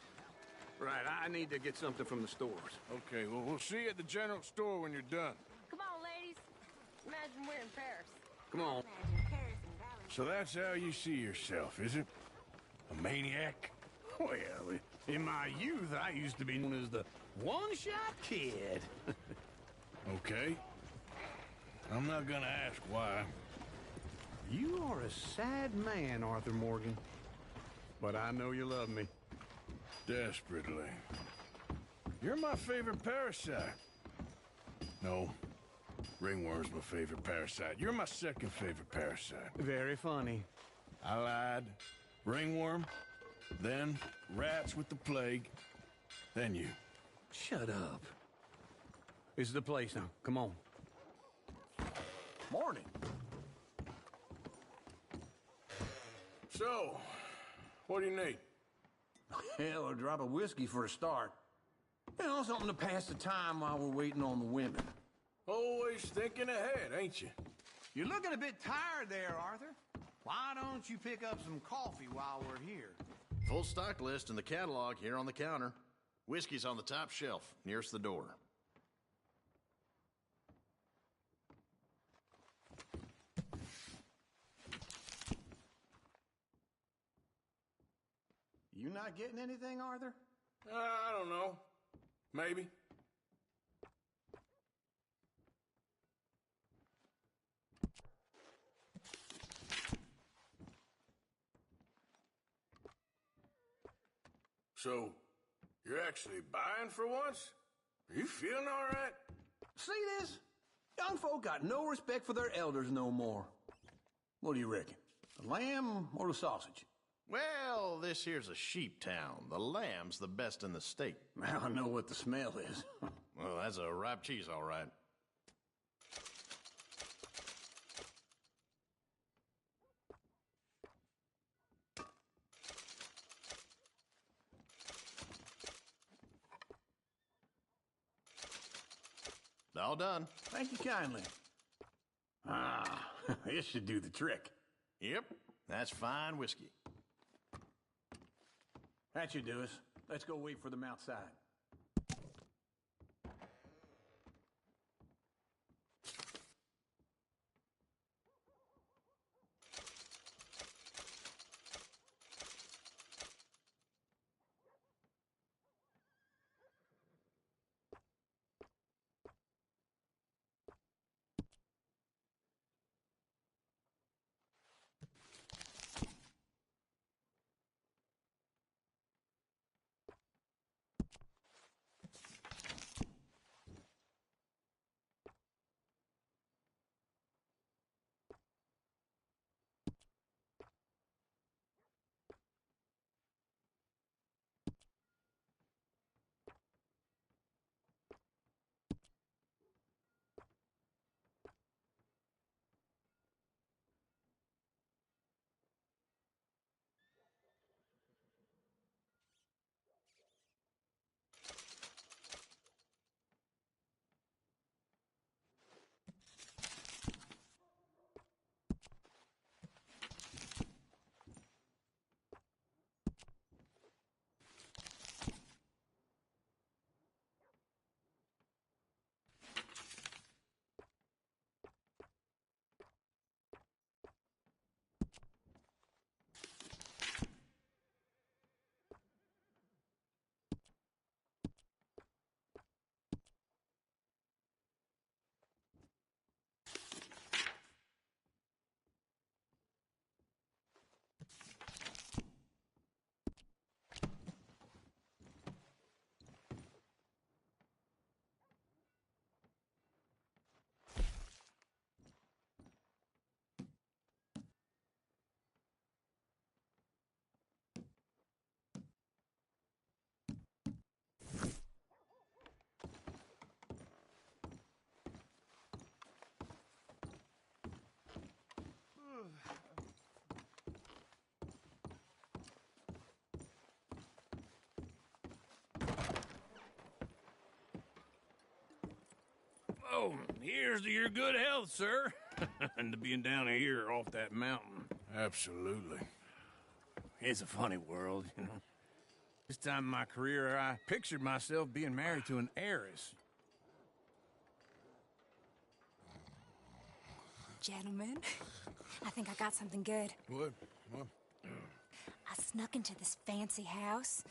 Right, I need to get something from the stores. Okay, well, we'll see you at the general store when you're done. Come on, ladies. Imagine we're in Paris. Come on. So that's how you see yourself, is it? A maniac? Well, in my youth, I used to be known as the one-shot kid. Okay. I'm not gonna ask why. You are a sad man, Arthur Morgan. But I know you love me. Desperately. You're my favorite parasite. No. Ringworm's my favorite parasite. You're my second favorite parasite. Very funny. I lied. Ringworm, then rats with the plague, then you. Shut up. This is the place now. Come on. Morning. So, what do you need? Hell, a drop of whiskey for a start. You know, something to pass the time while we're waiting on the women. Always thinking ahead, ain't you? You're looking a bit tired there, Arthur. Why don't you pick up some coffee while we're here? Full stock list in the catalog here on the counter. Whiskey's on the top shelf, nearest the door. You not getting anything, Arthur? I don't know. Maybe. So, you're actually buying for once? Are you feeling all right? See this? Young folk got no respect for their elders no more. What do you reckon? The lamb or the sausage? Well, this here's a sheep town. The lamb's the best in the state. Now I know what the smell is. Well, that's a ripe cheese, all right. All done. Thank you kindly. Ah, this should do the trick. Yep, that's fine whiskey. That should do us. Let's go wait for them outside. So, here's to your good health, sir. And to being down here off that mountain. Absolutely. It's a funny world, you know. This time in my career, I pictured myself being married to an heiress. Gentlemen, I think I got something good. What? I snuck into this fancy house.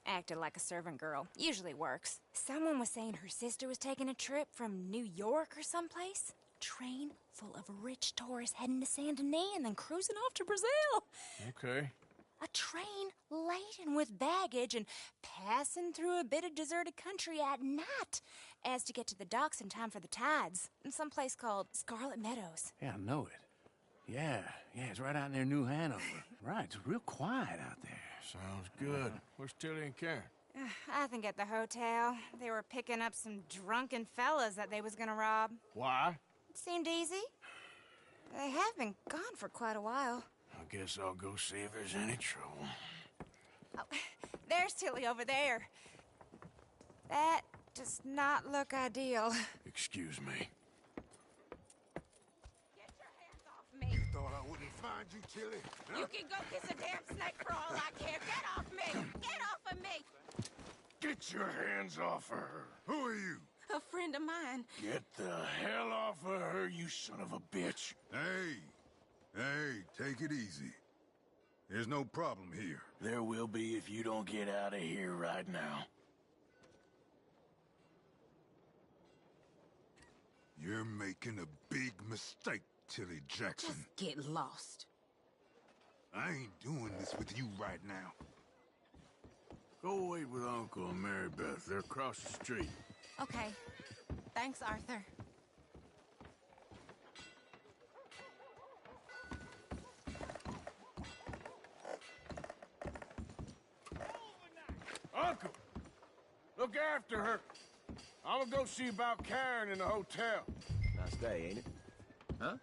Acted like a servant girl. Usually works. Someone was saying her sister was taking a trip from New York or someplace. Train full of rich tourists heading to Saint Denis and then cruising off to Brazil. Okay. A train laden with baggage and passing through a bit of deserted country at night as to get to the docks in time for the tides in some place called Scarlet Meadows. Yeah, I know it. Yeah, it's right out near New Hanover. Right, it's real quiet out there. Sounds good. Where's Tilly and Karen? I think at the hotel. They were picking up some drunken fellas that they was gonna rob. Why? It seemed easy. They have been gone for quite a while. I guess I'll go see if there's any trouble. Oh, there's Tilly over there. That does not look ideal. Excuse me. Get your hands off me. Thought I wouldn't find you, Tilly. Huh? You can go kiss a damn snake for all I care. Get off me! Get off of me! Get your hands off of her. Who are you? A friend of mine. Get the hell off of her, you son of a bitch. Hey, take it easy. There's no problem here. There will be if you don't get out of here right now. You're making a big mistake, Tilly Jackson. Just get lost. I ain't doing this with you right now. Go wait with Uncle and Mary Beth. They're across the street. Okay. Thanks, Arthur. Uncle! Look after her. I'm gonna go see about Karen in the hotel. Nice day, ain't it? Huh?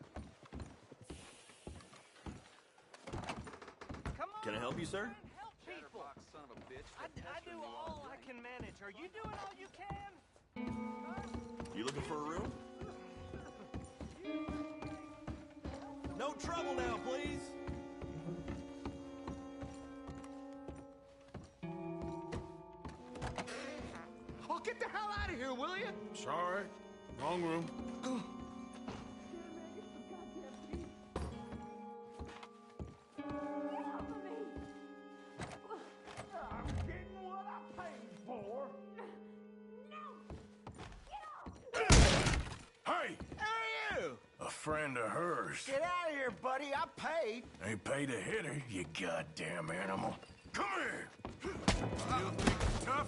Can I help you, sir? People. I do all I can manage. Are you doing all you can? You looking for a room? No trouble now, please. Oh, get the hell out of here, will you? Sorry. Wrong room. Friend of hers. Get out of here, buddy. I paid. Ain't paid to hit her, you goddamn animal. Come here! You think it's tough?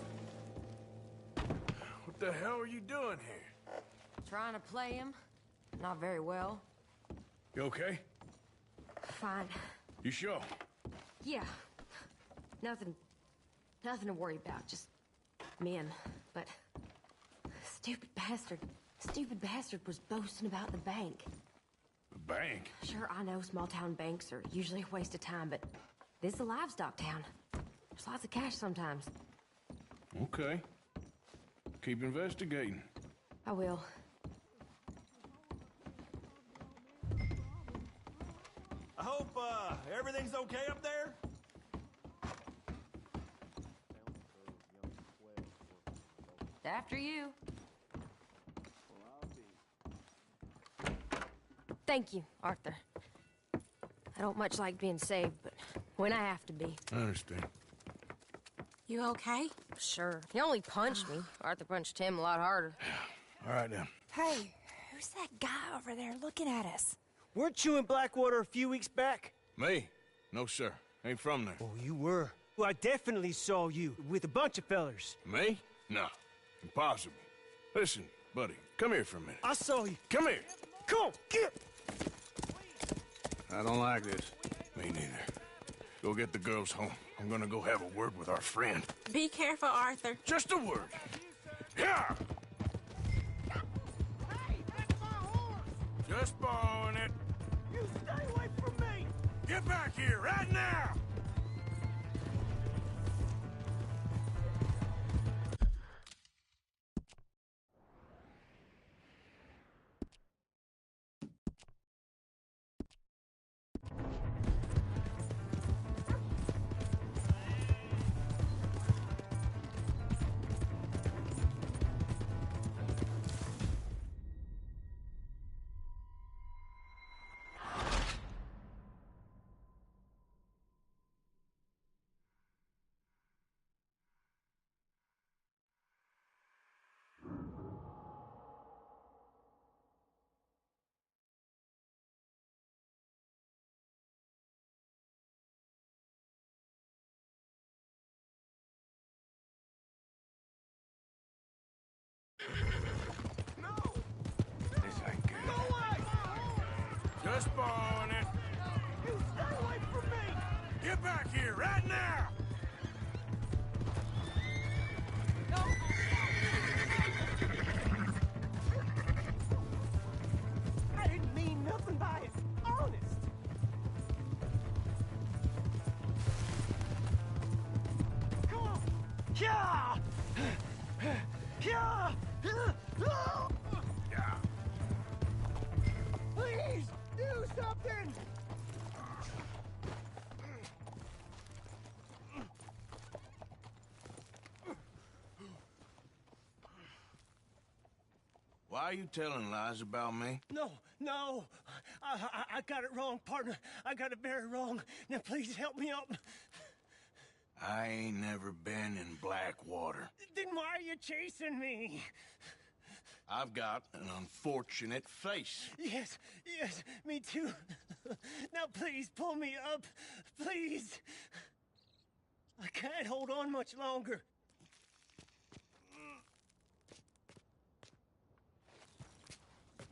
What the hell are you doing here? Trying to play him. Not very well. You okay? Fine. You sure? Yeah. Nothing to worry about. Just men. But stupid bastard was boasting about the bank. The bank? Sure, I know small-town banks are usually a waste of time, but this is a livestock town. There's lots of cash sometimes. Okay. Keep investigating. I will. I hope, everything's okay up there? After you. Thank you, Arthur. I don't much like being saved, but when I have to be. I understand. You okay? Sure. He only punched me. Arthur punched him a lot harder. All right, then. Hey, who's that guy over there looking at us? Weren't you in Blackwater a few weeks back? Me? No, sir. Ain't from there. Oh, you were. Well, I definitely saw you with a bunch of fellers. Me? No. Impossible. Listen, buddy, come here for a minute. I saw you. Come here. Come on, get! I don't like this. Me neither. Go get the girls home. I'm gonna go have a word with our friend. Be careful, Arthur. Just a word. Yeah! Just borrowing it. You stay away from me! Get back here right now! just borrowing it. You stay away from me! Get back here, right now! I didn't mean nothing by it. Honest. Come on. Yeah. Yeah. Yeah. Please do something. Why are you telling lies about me? No, no. I got it wrong, partner. I got it very wrong. Now please help me up. I ain't never been in Blackwater. Then why are you chasing me? I've got an unfortunate face. Yes, yes, me too. Now please pull me up. Please. I can't hold on much longer.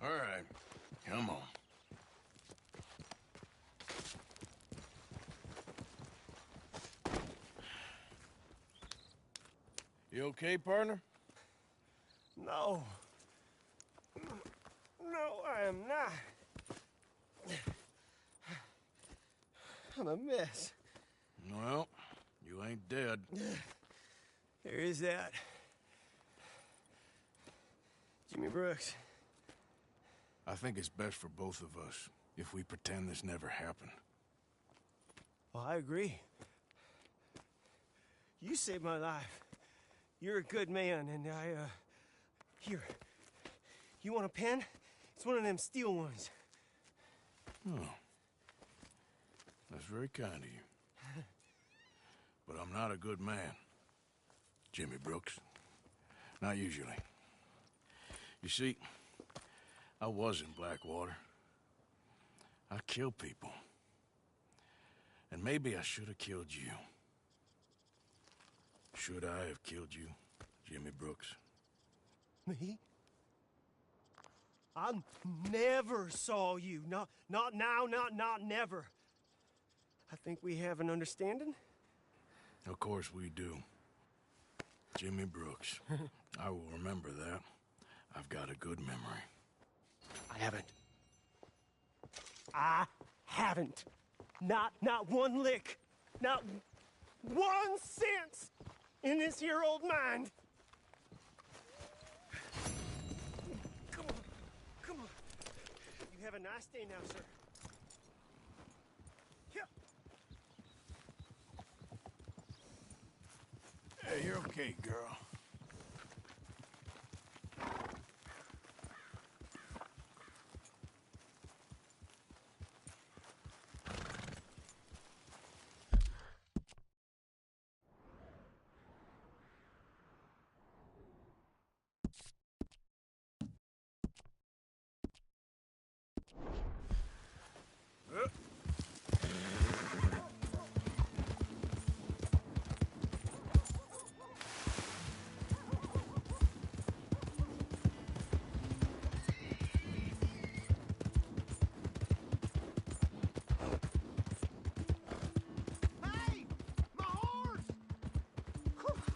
All right, come on. You okay, partner? No. No, I am not. I'm a mess. Well, you ain't dead. There is that. Jimmy Brooks. I think it's best for both of us if we pretend this never happened. Well, I agree. You saved my life. You're a good man, and here. You want a pen? It's one of them steel ones. Oh. That's very kind of you. But I'm not a good man, Jimmy Brooks. Not usually. You see, I was in Blackwater. I killed people. And maybe I should have killed you. Should I have killed you, Jimmy Brooks? Me? I never saw you. Not now, not never. I think we have an understanding. Of course we do. Jimmy Brooks. I will remember that. I've got a good memory. I haven't. Not one lick. Not 1 cent in this here old mind. Come on. Come on. You have a nice day now, sir. Hey, you're okay, girl.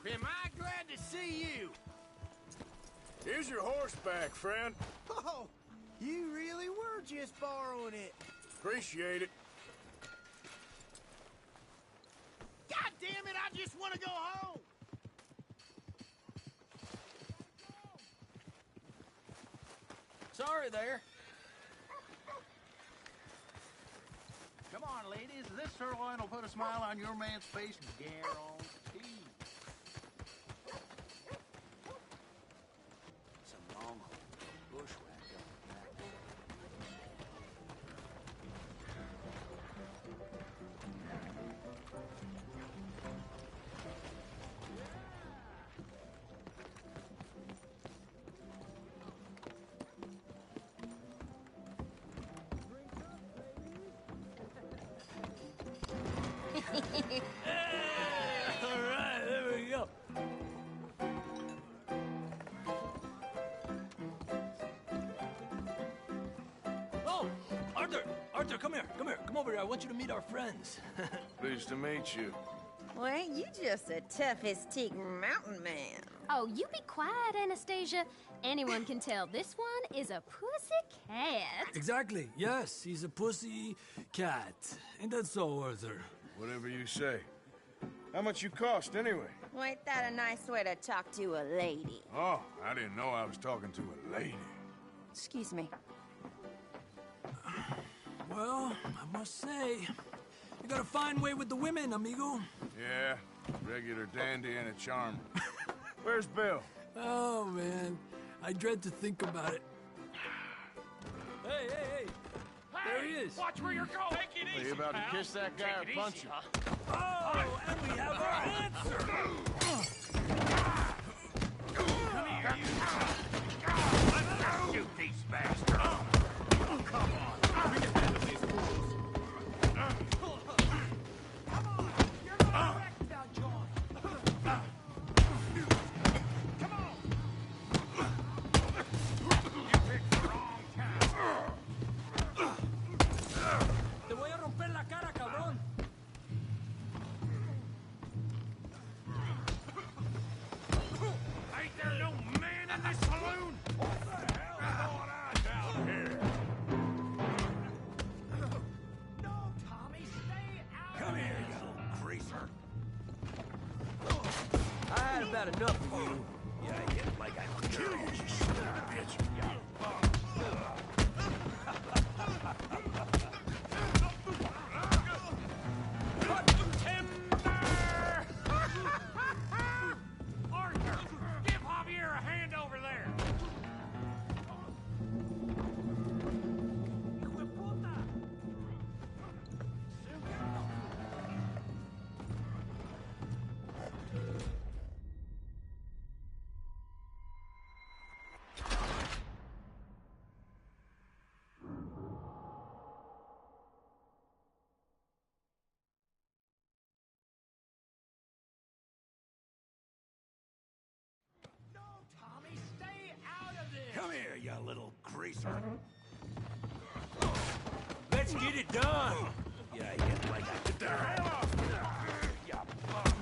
Am I glad to see you? Here's your horse back, friend. Oh, you really were just borrowing it. Appreciate it. God damn it, I just want to go home. Sorry there. Come on, ladies. This sirloin will put a smile on your man's face, guaranteed. Some long bushwhack up back. All right, there we go. Oh, Arthur! Arthur, come here. Come over here. I want you to meet our friends. Pleased to meet you. Well, ain't you just the toughest teak mountain man? Oh, you be quiet, Anastasia. Anyone can tell this one is a pussy cat. Exactly. Yes, he's a pussy cat. Ain't that so, Arthur? Whatever you say. How much you cost, anyway? Well, ain't that a nice way to talk to a lady? Oh, I didn't know I was talking to a lady. Excuse me. Well, I must say, you got a fine way with the women, amigo. Yeah, regular dandy and a charmer. Where's Bill? Oh, man. I dread to think about it. Hey! There he is. Watch where you're going. Take it easy, Are you about pal. to kiss that guy Take or it punch easy, him? huh? Oh, and we have our answer. Come here, you. Let's shoot these bastards. Come on. We can handle these fools. Come on. You're gonna wreck now, John. Come on. You picked the wrong time. Te voy a romper la cara, cabrón. Ain't there no man in this saloon? What the hell is going on down here? No, Tommy, stay out. Come here, you little greaser. I had about enough of you. Yeah, I hit like I kill you, you son of a bitch. Arthur, give Javier a hand over there. Hijo de puta. No, Tommy, stay out of this. Come here, you little greaser. Let's get it done. Yeah, I hit like I did the hell off. You bum.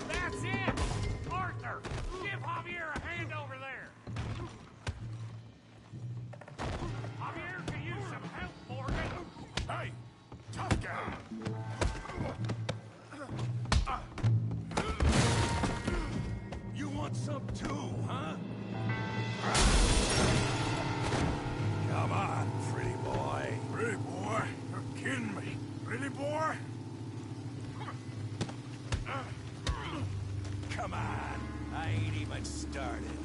That's it! Arthur, give Javier a hand over there. Javier could use some help, Morgan. Hey, tough guy. You want some too, huh? Come on, pretty boy. Pretty boy? You're kidding me. Pretty boy? Come on. I ain't even started.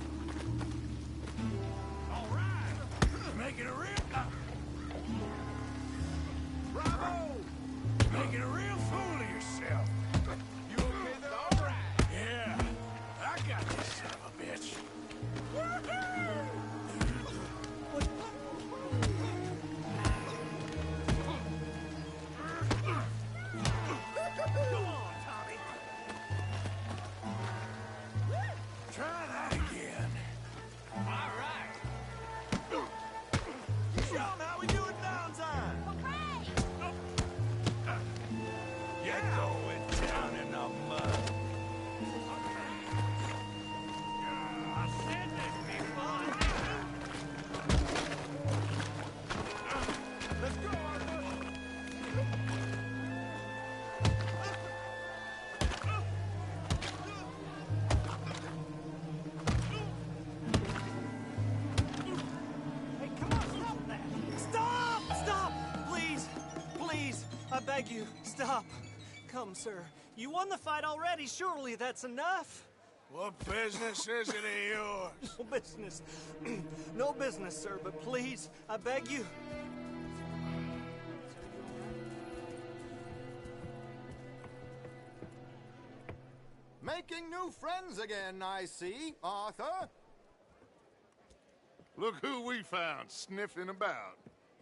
All right. Making a real... Bravo! Making a real fool of yourself. You okay there? All right. Yeah. I got this son of a bitch. Go on, Tommy. Try that again. All right. Show 'em how we do it downtime. You're going down in the mud. I said this before. Let's go, Arthur. Hey, come on, stop that. Stop! Stop! Please, I beg you, stop. Come, sir. You won the fight already. Surely that's enough. What business is it of yours? No business. No business, sir, but please, I beg you. Making new friends again, I see, Arthur. Look who we found sniffing about.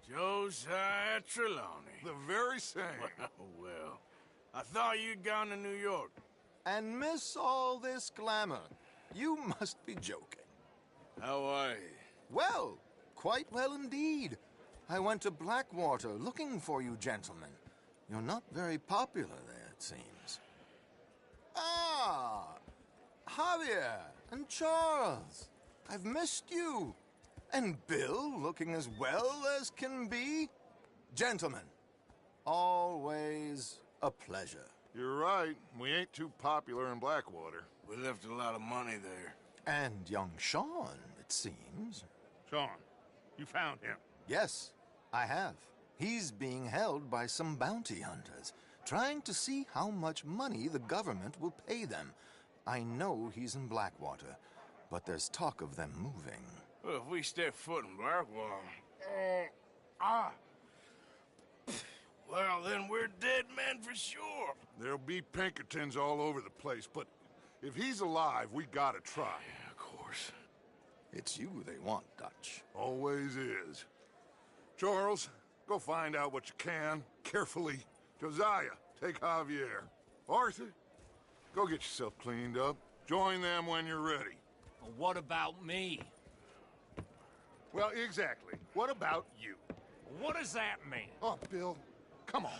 Josiah Trelawney. The very same. Well, I thought you'd gone to New York. And miss all this glamour. You must be joking. How are you? Well, quite well indeed. I went to Blackwater looking for you gentlemen. You're not very popular there, it seems. Ah! Javier and Charles. I've missed you. And Bill, looking as well as can be. Gentlemen, always a pleasure. You're right. We ain't too popular in Blackwater. We left a lot of money there. And young Sean, it seems. Sean, you found him? Yes, I have. He's being held by some bounty hunters, trying to see how much money the government will pay them. I know he's in Blackwater, but there's talk of them moving. Well, if we step foot in Blackwater... Well, then we're dead men for sure. There'll be Pinkertons all over the place, but if he's alive, we gotta try. Yeah, of course. It's you they want, Dutch. Always is. Charles, go find out what you can, carefully. Josiah, take Javier. Arthur, go get yourself cleaned up. Join them when you're ready. Well, what about me? Well, exactly. What about you? What does that mean? Oh, Bill, come on.